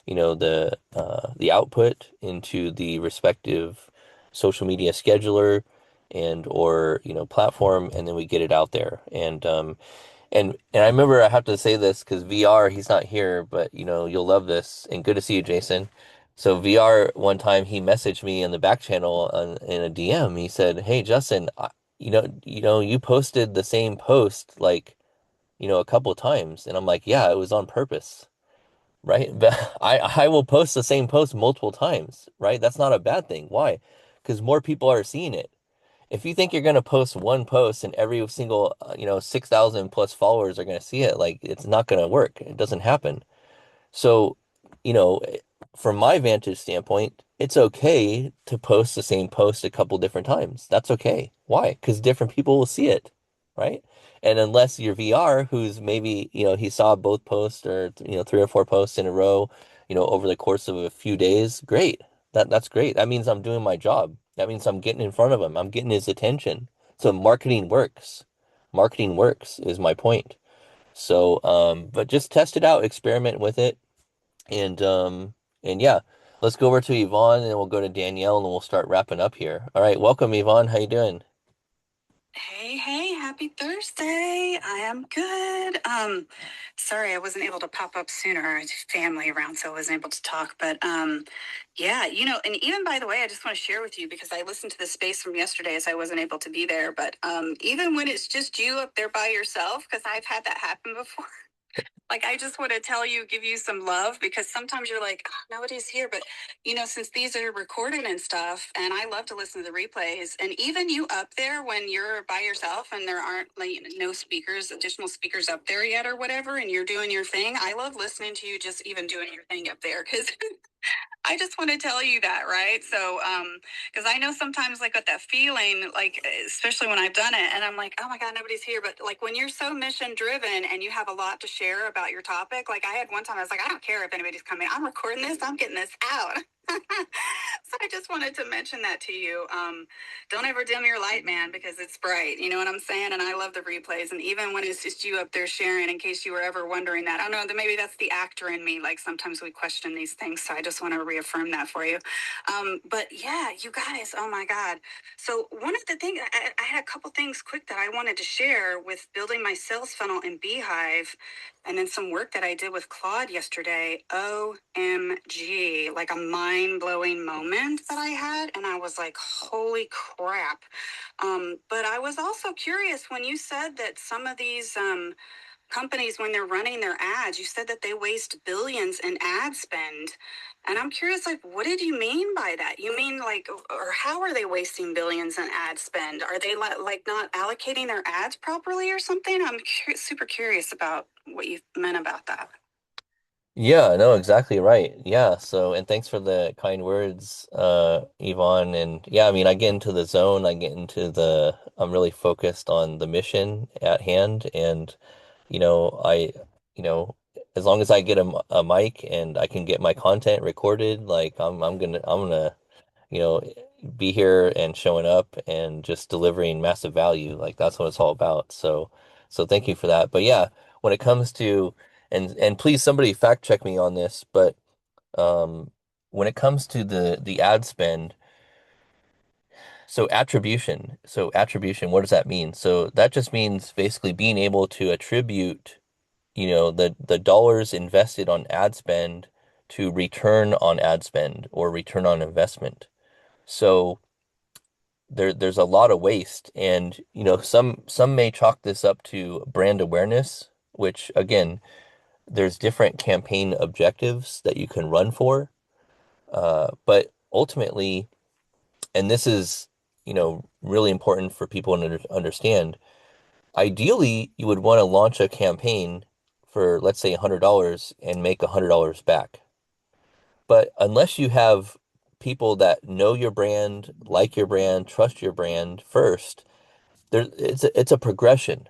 B: the output into the respective social media scheduler and or platform, and then we get it out there. And I remember, I have to say this because VR, he's not here, but you'll love this. And good to see you, Jason. So VR, one time he messaged me in the back channel in a DM. He said, "Hey, Justin, you posted the same post, like, a couple of times." And I'm like, "Yeah, it was on purpose." Right? But I will post the same post multiple times, right? That's not a bad thing. Why? Because more people are seeing it. If you think you're going to post one post and every single, 6,000 plus followers are going to see it, like, it's not going to work. It doesn't happen. So, you know, from my vantage standpoint, it's okay to post the same post a couple different times. That's okay. Why? Because different people will see it, right? And unless you're VR, who's maybe, he saw both posts, or, three or four posts in a row, over the course of a few days, great. That's great. That means I'm doing my job. That means I'm getting in front of him. I'm getting his attention. So marketing works. Marketing works is my point. So, but just test it out, experiment with it, and yeah, let's go over to Yvonne and then we'll go to Danielle and we'll start wrapping up here. All right, welcome Yvonne. How you doing?
C: Hey, happy Thursday. I am good. Sorry I wasn't able to pop up sooner. I had family around, so I wasn't able to talk. But yeah, and even by the way, I just want to share with you because I listened to the space from yesterday as I wasn't able to be there. But even when it's just you up there by yourself, because I've had that happen before. Like, I just want to tell you, give you some love because sometimes you're like, "Oh, nobody's here." But, since these are recorded and stuff, and I love to listen to the replays, and even you up there when you're by yourself and there aren't like no speakers, additional speakers up there yet or whatever, and you're doing your thing, I love listening to you just even doing your thing up there because I just want to tell you that, right? So, because I know sometimes, like, with that feeling, like, especially when I've done it, and I'm like, oh my God, nobody's here. But, like, when you're so mission driven and you have a lot to share about your topic, like, I had one time, I was like, I don't care if anybody's coming. I'm recording this, I'm getting this out. So, I just wanted to mention that to you. Don't ever dim your light, man, because it's bright. You know what I'm saying? And I love the replays. And even when it's just you up there sharing, in case you were ever wondering that, I don't know, that maybe that's the actor in me. Like sometimes we question these things. So I just want to reaffirm that for you. But yeah, you guys, oh my God. So one of the things, I had a couple things quick that I wanted to share with building my sales funnel in Beehive. And then some work that I did with Claude yesterday. OMG, like a mind blowing moment that I had. And I was like, holy crap. But I was also curious when you said that some of these companies, when they're running their ads, you said that they waste billions in ad spend. And I'm curious, like, what did you mean by that? You mean like, or how are they wasting billions in ad spend? Are they like not allocating their ads properly or something? I'm super curious about what you meant about that.
B: Yeah, no, exactly right. Yeah, so and thanks for the kind words, Yvonne. And yeah, I mean, I get into the zone, I'm really focused on the mission at hand. And, you know, I, you know, as long as I get a mic and I can get my content recorded, like I'm gonna, you know, be here and showing up and just delivering massive value. Like that's what it's all about. So thank you for that. But yeah, when it comes to and please somebody fact check me on this, but um when it comes to the ad spend, so attribution, what does that mean? So that just means basically being able to attribute, the dollars invested on ad spend to return on ad spend or return on investment. So there's a lot of waste, and some may chalk this up to brand awareness, which again, there's different campaign objectives that you can run for. But ultimately, and this is, really important for people to understand, ideally, you would want to launch a campaign for, let's say, $100 and make $100 back. But unless you have people that know your brand, like your brand, trust your brand first, it's a progression,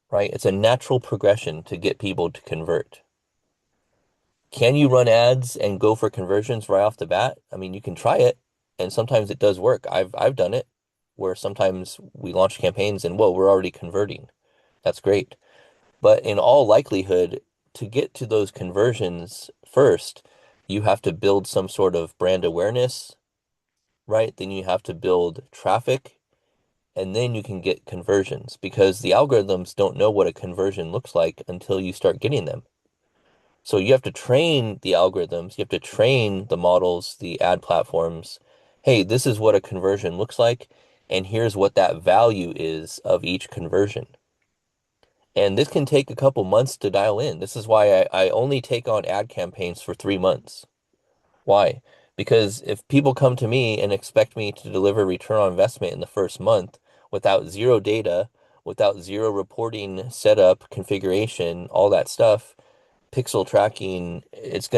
B: right? It's a natural progression to get people to convert. Can you run ads and go for conversions right off the bat? I mean, you can try it, and sometimes it does work. I've done it where sometimes we launch campaigns and whoa, we're already converting. That's great. But in all likelihood, to get to those conversions first, you have to build some sort of brand awareness, right? Then you have to build traffic, and then you can get conversions because the algorithms don't know what a conversion looks like until you start getting them. So you have to train the algorithms, you have to train the models, the ad platforms. Hey, this is what a conversion looks like, and here's what that value is of each conversion. And this can take a couple months to dial in. This is why I only take on ad campaigns for 3 months. Why? Because if people come to me and expect me to deliver return on investment in the first month without zero data, without zero reporting, setup, configuration, all that stuff, pixel tracking, it's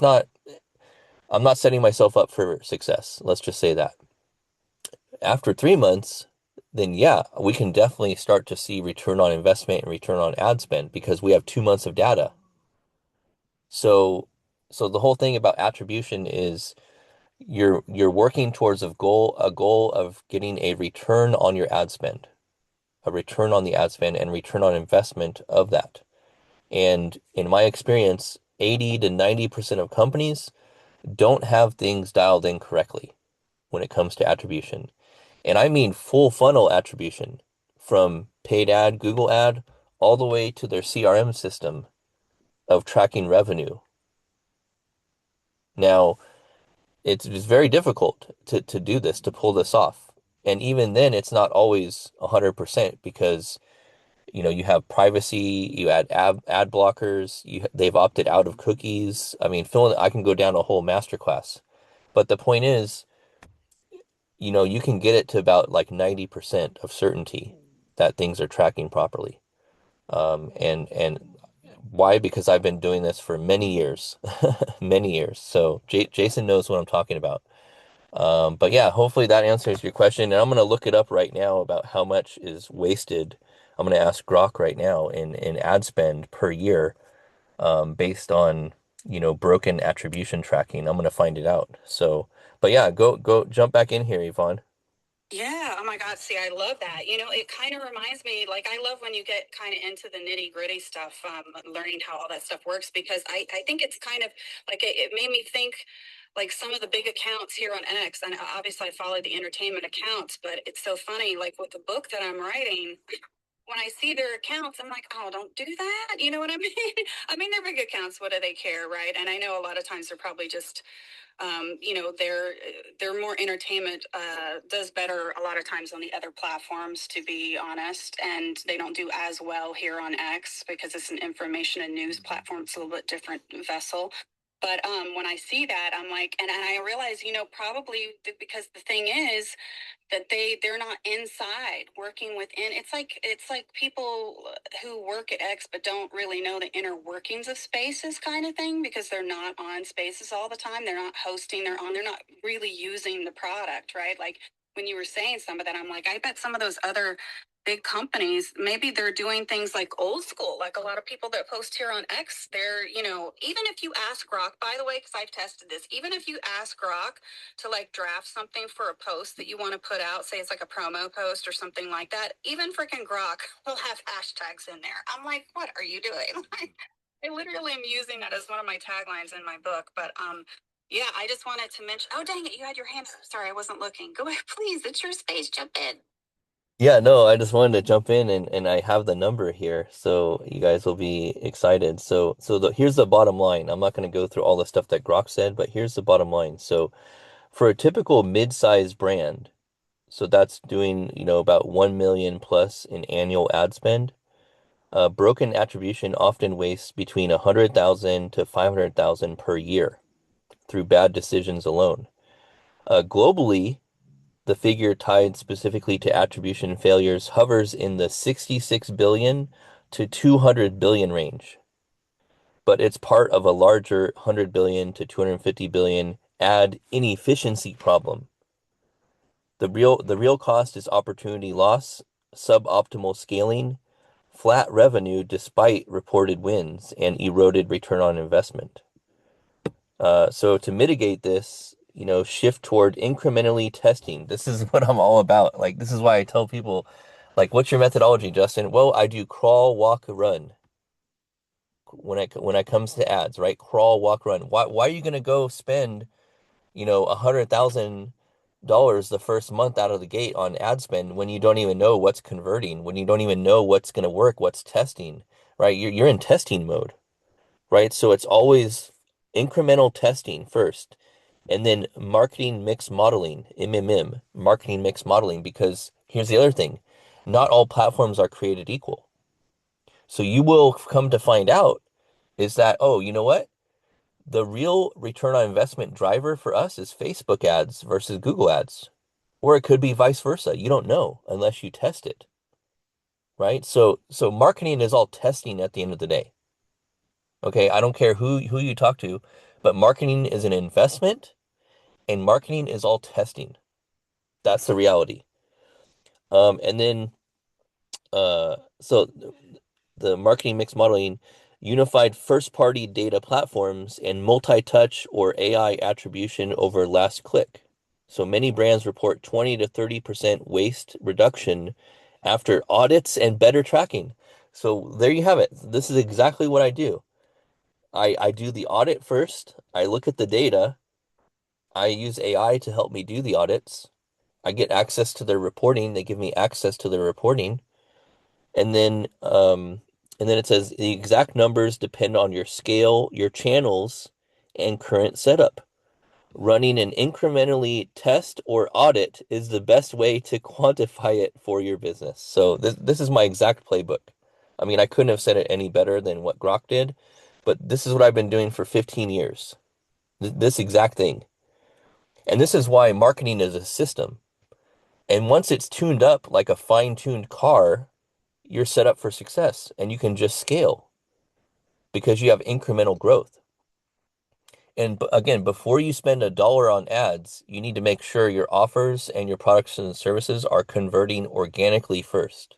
B: not, I'm not setting myself up for success. Let's just say that. After 3 months, then yeah, we can definitely start to see return on investment and return on ad spend because we have 2 months of data. So, so the whole thing about attribution is you're working towards a goal of getting a return on your ad spend, a return on the ad spend and return on investment of that. And in my experience, 80 to 90% of companies don't have things dialed in correctly when it comes to attribution. And I mean full funnel attribution from paid ad, Google ad, all the way to their CRM system of tracking revenue. Now, it's very difficult to do this, to pull this off. And even then, it's not always 100% because, you have privacy, you add ad blockers, they've opted out of cookies. I mean, I can go down a whole masterclass. But the point is, you can get it to about like 90% of certainty that things are tracking properly. And why? Because I've been doing this for many years, many years. So Jason knows what I'm talking about. But yeah, hopefully that answers your question. And I'm going to look it up right now about how much is wasted. I'm going to ask Grok right now in ad spend per year, based on, broken attribution tracking. I'm going to find it out. So, but yeah, go jump back in here, Yvonne.
C: Yeah. Oh my God. See, I love that. It kind of reminds me, like, I love when you get kind of into the nitty gritty stuff, learning how all that stuff works, because I think it's kind of like it made me think like some of the big accounts here on X. And obviously I follow the entertainment accounts, but it's so funny, like with the book that I'm writing, when I see their accounts, I'm like, oh, don't do that. You know what I mean? I mean, they're big accounts. What do they care, right? And I know a lot of times they're probably just they're more entertainment, does better a lot of times on the other platforms, to be honest, and they don't do as well here on X because it's an information and news platform. It's a little bit different vessel. But when I see that, I'm like, and I realize, probably because the thing is that they're not inside working within. It's like people who work at X but don't really know the inner workings of Spaces, kind of thing, because they're not on Spaces all the time. They're not hosting, they're not really using the product, right? Like when you were saying some of that, I'm like, I bet some of those other big companies, maybe they're doing things like old school, like a lot of people that post here on X. They're, even if you ask Grok, by the way, because I've tested this, even if you ask Grok to like draft something for a post that you want to put out, say it's like a promo post or something like that, even freaking Grok will have hashtags in there. I'm like, what are you doing? I literally am using that as one of my taglines in my book. But yeah, I just wanted to mention. Oh, dang it, you had your hand up. Sorry, I wasn't looking. Go ahead, please. It's your space. Jump in.
B: Yeah, no, I just wanted to jump in and I have the number here, so you guys will be excited. Here's the bottom line. I'm not going to go through all the stuff that Grok said, but here's the bottom line. So for a typical mid-sized brand, so that's doing, about 1 million plus in annual ad spend, broken attribution often wastes between 100,000 to 500,000 per year through bad decisions alone. Globally, the figure tied specifically to attribution failures hovers in the 66 billion to 200 billion range, but it's part of a larger 100 billion to 250 billion ad inefficiency problem. The real cost is opportunity loss, suboptimal scaling, flat revenue despite reported wins, and eroded return on investment. So to mitigate this, shift toward incrementally testing. This is what I'm all about. Like, this is why I tell people, like, what's your methodology, Justin? Well, I do crawl, walk, run when it comes to ads, right? Crawl, walk, run. Why are you gonna go spend, $100,000 the first month out of the gate on ad spend when you don't even know what's converting, when you don't even know what's gonna work, what's testing, right? You're in testing mode, right? So it's always incremental testing first, and then marketing mix modeling, marketing mix modeling, because here's the other thing, not all platforms are created equal. So you will come to find out is that, oh, you know what? The real return on investment driver for us is Facebook ads versus Google ads. Or it could be vice versa. You don't know unless you test it, right? So marketing is all testing at the end of the day. Okay, I don't care who you talk to, but marketing is an investment and marketing is all testing. That's the reality. And then so the marketing mix modeling, unified first-party data platforms, and multi-touch or AI attribution over last click. So many brands report 20 to 30% waste reduction after audits and better tracking. So there you have it. This is exactly what I do. I do the audit first. I look at the data. I use AI to help me do the audits. I get access to their reporting. They give me access to their reporting. And then it says the exact numbers depend on your scale, your channels, and current setup. Running an incrementally test or audit is the best way to quantify it for your business. So this is my exact playbook. I mean, I couldn't have said it any better than what Grok did, but this is what I've been doing for 15 years. This exact thing. And this is why marketing is a system. And once it's tuned up like a fine-tuned car, you're set up for success and you can just scale because you have incremental growth. And again, before you spend a dollar on ads, you need to make sure your offers and your products and services are converting organically first.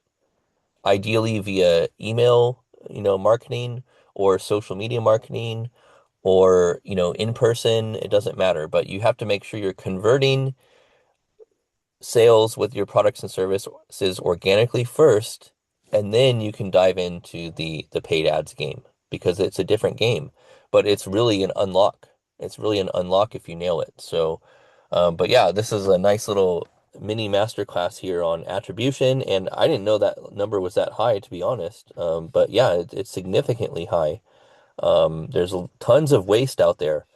B: Ideally via email, marketing or social media marketing or, in person, it doesn't matter, but you have to make sure you're converting sales with your products and services organically first, and then you can dive into the paid ads game because it's a different game, but it's really an unlock. It's really an unlock if you nail it. So, but yeah, this is a nice little mini masterclass here on attribution, and I didn't know that number was that high, to be honest. But yeah, it's significantly high. There's tons of waste out there.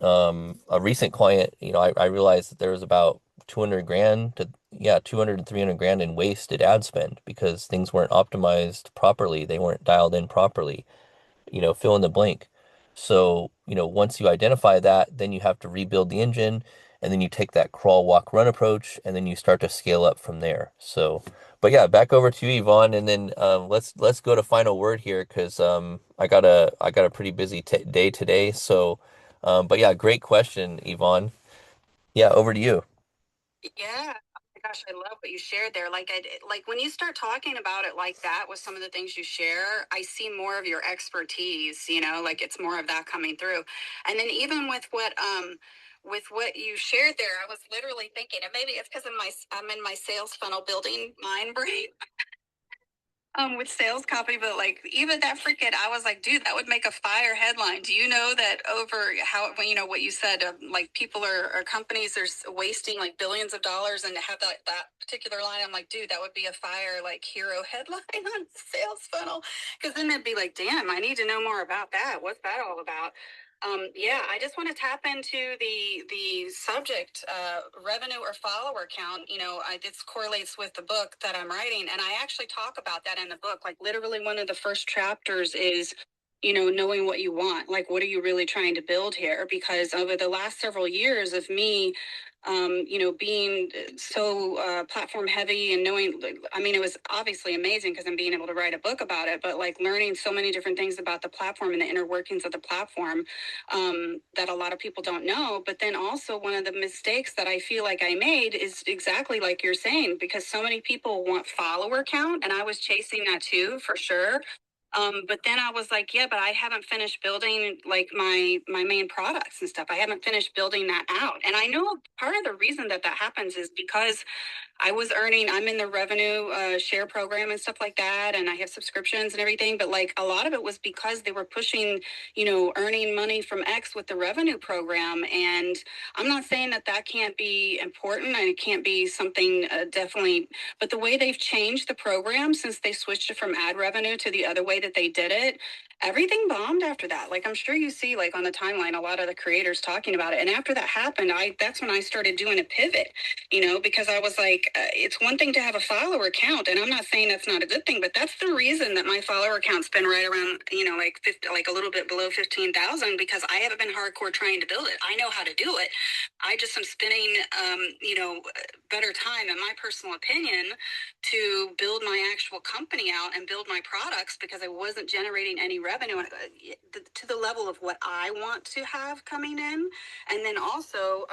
B: A recent client, I realized that there was about 200 grand to, yeah, 200 to 300 grand in wasted ad spend because things weren't optimized properly. They weren't dialed in properly, fill in the blank. So, once you identify that, then you have to rebuild the engine and then you take that crawl, walk, run approach and then you start to scale up from there. So, but yeah, back over to you, Yvonne, and then let's go to final word here because I got a pretty busy day today. So, but yeah, great question, Yvonne. Yeah, over to you.
C: Yeah. Oh my gosh, I love what you shared there. Like when you start talking about it like that with some of the things you share, I see more of your expertise, like it's more of that coming through. And then even with what you shared there, I was literally thinking, and maybe it's because I'm in my sales funnel building mind brain. With sales copy, but like even that freaking, I was like, dude, that would make a fire headline. Do you know that over how, what you said, like people or companies are wasting like billions of dollars and to have that particular line, I'm like, dude, that would be a fire like hero headline on sales funnel. Cause then it'd be like, damn, I need to know more about that. What's that all about? Yeah, I just want to tap into the subject, revenue or follower count. This correlates with the book that I'm writing, and I actually talk about that in the book. Like literally, one of the first chapters is, knowing what you want. Like, what are you really trying to build here? Because over the last several years of me, being so platform heavy and knowing, I mean, it was obviously amazing because I'm being able to write a book about it, but like learning so many different things about the platform and the inner workings of the platform that a lot of people don't know. But then also one of the mistakes that I feel like I made is exactly like you're saying, because so many people want follower count and I was chasing that too, for sure. But then I was like, yeah, but I haven't finished building like my main products and stuff. I haven't finished building that out. And I know part of the reason that happens is because I'm in the revenue share program and stuff like that. And I have subscriptions and everything. But like a lot of it was because they were pushing, earning money from X with the revenue program. And I'm not saying that can't be important and it can't be something definitely, but the way they've changed the program since they switched it from ad revenue to the other way that they did it, everything bombed after that. Like I'm sure you see like on the timeline, a lot of the creators talking about it. And after that happened, that's when I started doing a pivot, because I was like, it's one thing to have a follower count, and I'm not saying that's not a good thing, but that's the reason that my follower count's been right around, like 50, like a little bit below 15,000, because I haven't been hardcore trying to build it. I know how to do it. I just am spending, better time, in my personal opinion, to build my actual company out and build my products because I wasn't generating any revenue to the level of what I want to have coming in. And then also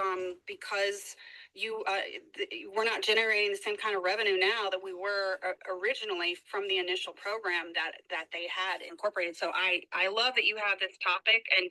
C: because we're not generating the same kind of revenue now that we were originally from the initial program that they had incorporated. So I love that you have this topic, and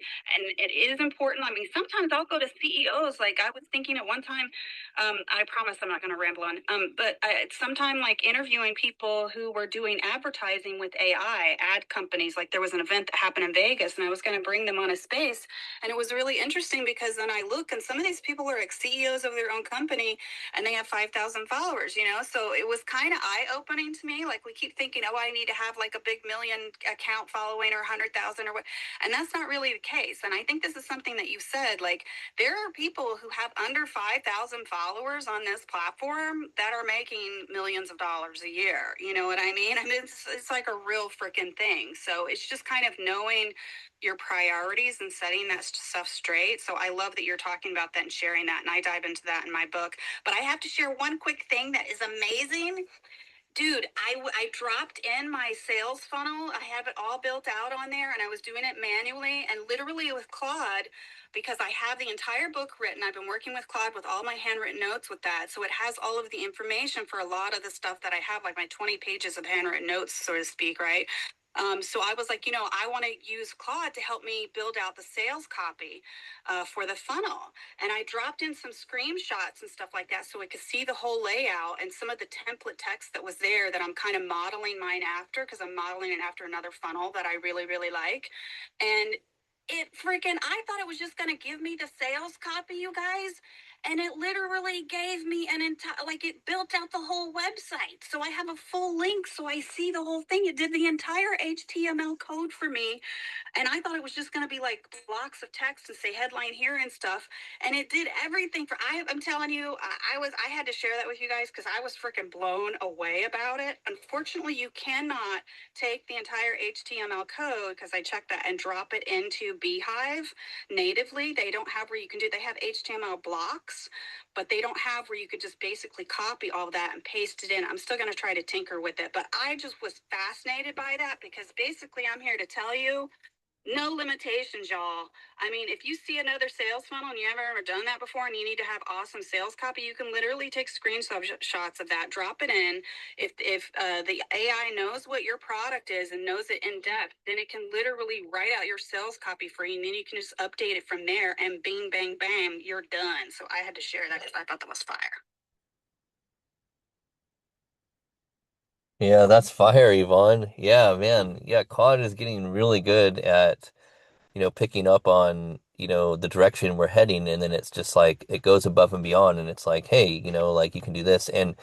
C: it is important. I mean, sometimes I'll go to CEOs. Like I was thinking at one time, I promise I'm not going to ramble on. But sometime like interviewing people who were doing advertising with AI, ad companies. Like there was an event that happened in Vegas, and I was going to bring them on a space, and it was really interesting because then I look, and some of these people are like CEOs of their own company, and they have 5,000 followers. So it was kind of eye-opening to me. Like we keep thinking, oh, I need to have like a big million account following or 100,000 or what, and that's not really the case. And I think this is something that you said, like there are people who have under 5,000 followers on this platform that are making millions of dollars a year. You know what I mean? I mean, it's like a real freaking thing. So it's just kind of knowing your priorities and setting that stuff straight. So I love that you're talking about that and sharing that. And I dive into that in my book. But I have to share one quick thing that is amazing. Dude, I dropped in my sales funnel. I have it all built out on there, and I was doing it manually and literally with Claude because I have the entire book written. I've been working with Claude with all my handwritten notes with that. So it has all of the information for a lot of the stuff that I have, like my 20 pages of handwritten notes, so to speak, right? So I was like, I want to use Claude to help me build out the sales copy for the funnel. And I dropped in some screenshots and stuff like that so I could see the whole layout and some of the template text that was there that I'm kind of modeling mine after, because I'm modeling it after another funnel that I really, really like. And I thought it was just going to give me the sales copy, you guys. And it literally gave me an entire, like it built out the whole website. So I have a full link. So I see the whole thing. It did the entire HTML code for me. And I thought it was just going to be like blocks of text and say headline here and stuff. And it did everything I'm telling you, I had to share that with you guys because I was freaking blown away about it. Unfortunately, you cannot take the entire HTML code, because I checked that, and drop it into Beehive natively. They don't have where you can they have HTML blocks, but they don't have where you could just basically copy all of that and paste it in. I'm still going to try to tinker with it, but I just was fascinated by that because basically I'm here to tell you, no limitations, y'all. I mean, if you see another sales funnel and you haven't ever done that before and you need to have awesome sales copy, you can literally take screenshots of that, drop it in. If the AI knows what your product is and knows it in depth, then it can literally write out your sales copy for you, and then you can just update it from there, and bing, bang, bam, you're done. So I had to share that because I thought that was fire.
B: Yeah, that's fire, Yvonne. Yeah, man. Yeah, Claude is getting really good at, picking up on, the direction we're heading, and then it's just like it goes above and beyond, and it's like, hey, like you can do this. And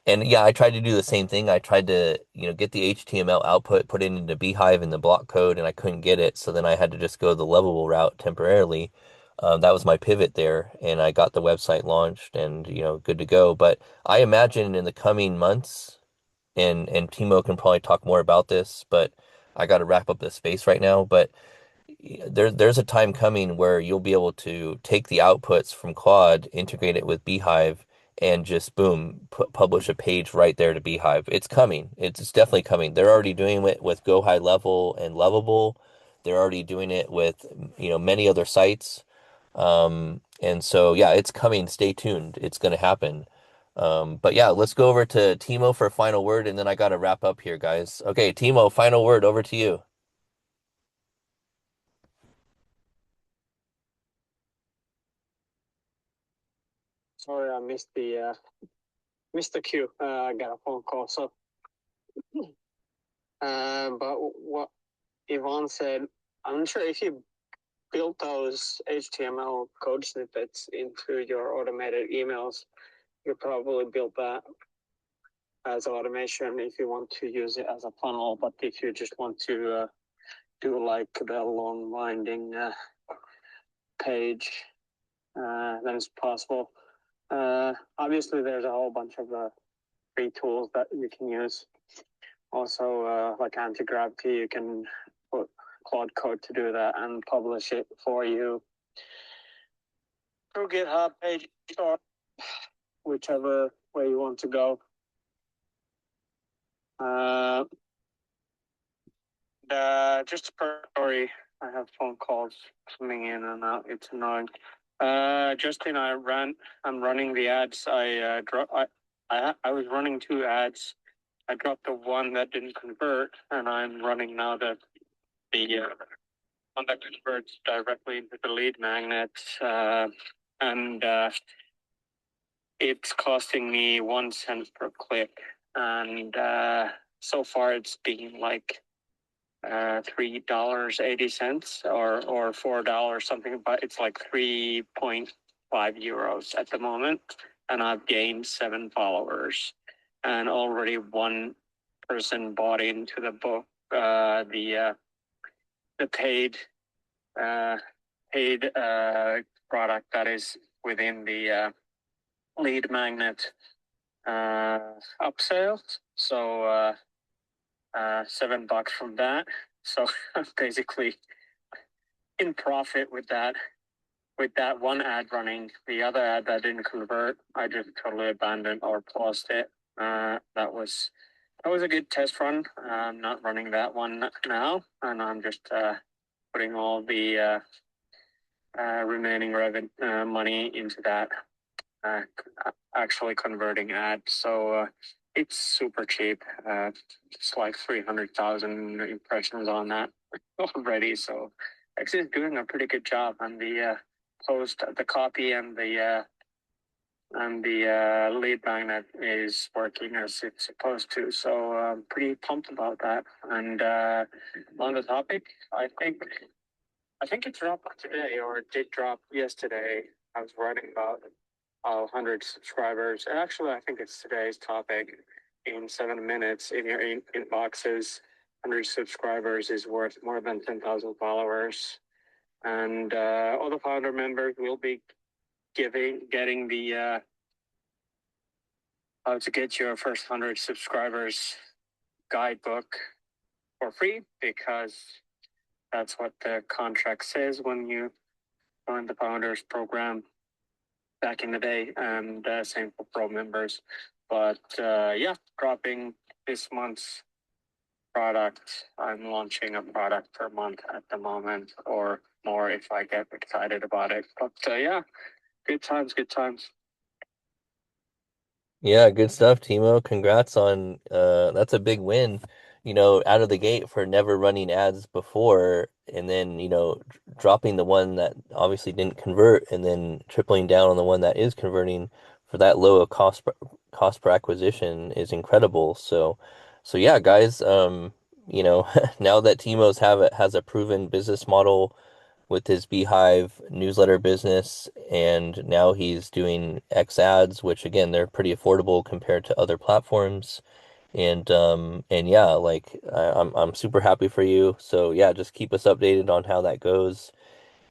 B: yeah, I tried to do the same thing. I tried to, get the HTML output, put it into Beehive in the block code, and I couldn't get it. So then I had to just go the Lovable route temporarily. That was my pivot there, and I got the website launched and, good to go. But I imagine in the coming months, and Timo can probably talk more about this, but I got to wrap up this space right now. But there's a time coming where you'll be able to take the outputs from Claude, integrate it with Beehive, and just boom, publish a page right there to Beehive. It's coming. It's definitely coming. They're already doing it with Go High Level and Lovable. They're already doing it with, many other sites. And so, yeah, it's coming. Stay tuned. It's going to happen. But yeah, let's go over to Timo for a final word, and then I got to wrap up here, guys. Okay, Timo, final word, over to you.
E: Sorry, I missed the cue. I got a phone call. So, but what Yvonne said, I'm not sure if you built those HTML code snippets into your automated emails. You probably built that as automation if you want to use it as a funnel. But if you just want to do like the long winding page, then it's possible. Obviously, there's a whole bunch of free tools that you can use. Also, like anti-gravity, you can put Claude code to do that and publish it for you through GitHub page or whichever way you want to go. Just per story, I have phone calls coming in and out. It's annoying. Justin, I'm running the ads. I was running 2 ads. I dropped the one that didn't convert, and I'm running now the one that converts directly into the lead magnet. And it's costing me 1 cent per click. And so far it's been like $3.80 or $4 something, but it's like 3.5 euros at the moment, and I've gained 7 followers, and already one person bought into the book, the paid product that is within the lead magnet upsell. So $7 from that. So I'm basically in profit with that one ad running. The other ad that didn't convert, I just totally abandoned or paused it. That was a good test run. I'm not running that one now, and I'm just putting all the remaining money into that actually converting ad. So it's super cheap. It's like 300,000 impressions on that already. So actually doing a pretty good job on the post, the copy, and the lead magnet is working as it's supposed to. So I'm pretty pumped about that. And on the topic, I think it dropped today, or it did drop yesterday. I was writing about 100 subscribers. Actually, I think it's today's topic. In 7 minutes, in your inboxes, 100 subscribers is worth more than 10,000 followers. And all the founder members will be getting the how to get your first 100 subscribers guidebook for free, because that's what the contract says when you join the founders program back in the day, and same for pro members. But yeah, dropping this month's product. I'm launching a product per month at the moment, or more if I get excited about it. But yeah, good times, good times.
B: Yeah, good stuff, Timo. Congrats on that's a big win, out of the gate for never running ads before, and then, dropping the one that obviously didn't convert and then tripling down on the one that is converting for that low a cost per acquisition is incredible. So yeah, guys, now that has a proven business model with his Beehive newsletter business, and now he's doing X ads, which again they're pretty affordable compared to other platforms. And yeah, like I'm super happy for you. So yeah, just keep us updated on how that goes.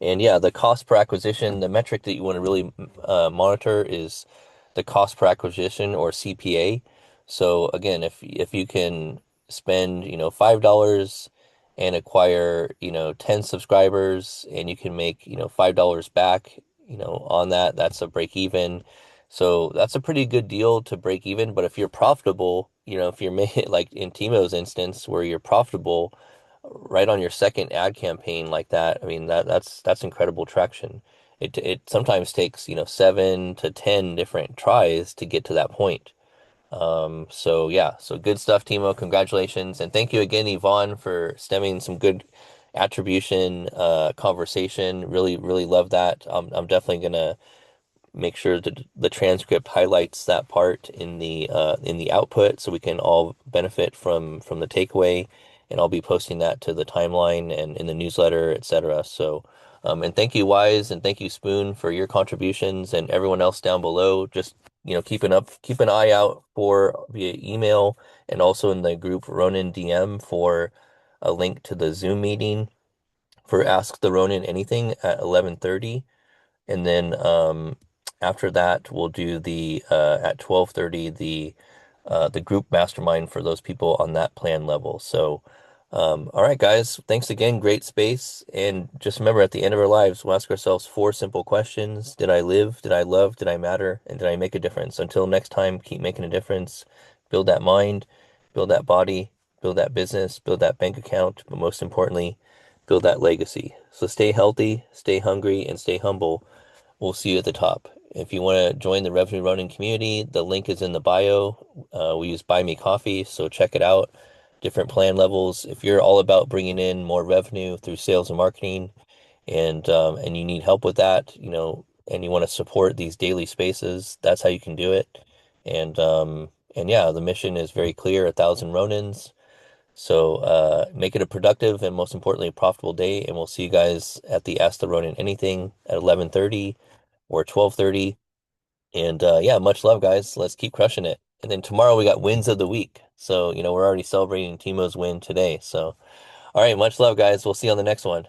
B: And yeah, the cost per acquisition, the metric that you want to really monitor is the cost per acquisition, or CPA. So again, if you can spend, $5 and acquire, 10 subscribers, and you can make, $5 back, on that, that's a break even. So that's a pretty good deal to break even. But if you're profitable, if you're making, like in Timo's instance, where you're profitable right on your second ad campaign like that, I mean that's incredible traction. It sometimes takes, 7 to 10 different tries to get to that point. So yeah, so good stuff, Timo. Congratulations, and thank you again, Yvonne, for stemming some good attribution conversation. Really, really love that. I'm definitely gonna make sure that the transcript highlights that part in the output, so we can all benefit from the takeaway. And I'll be posting that to the timeline and in the newsletter, etc. So and thank you, Wise, and thank you, Spoon, for your contributions, and everyone else down below. Just, keep an eye out for via email, and also in the group Ronin DM for a link to the Zoom meeting for Ask the Ronin Anything at 11:30. And then after that, we'll do the at 12:30 the group mastermind for those people on that plan level. So, all right, guys, thanks again. Great space. And just remember, at the end of our lives, we'll ask ourselves 4 simple questions. Did I live? Did I love? Did I matter? And did I make a difference? Until next time, keep making a difference. Build that mind, build that body, build that business, build that bank account, but most importantly, build that legacy. So stay healthy, stay hungry, and stay humble. we'll see you at the top. If you want to join the Revenue Running community, the link is in the bio. We use Buy Me Coffee, so check it out. Different plan levels. If you're all about bringing in more revenue through sales and marketing, and you need help with that, and you want to support these daily spaces, that's how you can do it. And yeah, the mission is very clear: 1,000 Ronins. So make it a productive and most importantly a profitable day, and we'll see you guys at the Ask the Ronin Anything at 11:30 or 12:30. And yeah, much love, guys. Let's keep crushing it. And then tomorrow we got wins of the week. So we're already celebrating Timo's win today. So all right, much love, guys. We'll see you on the next one.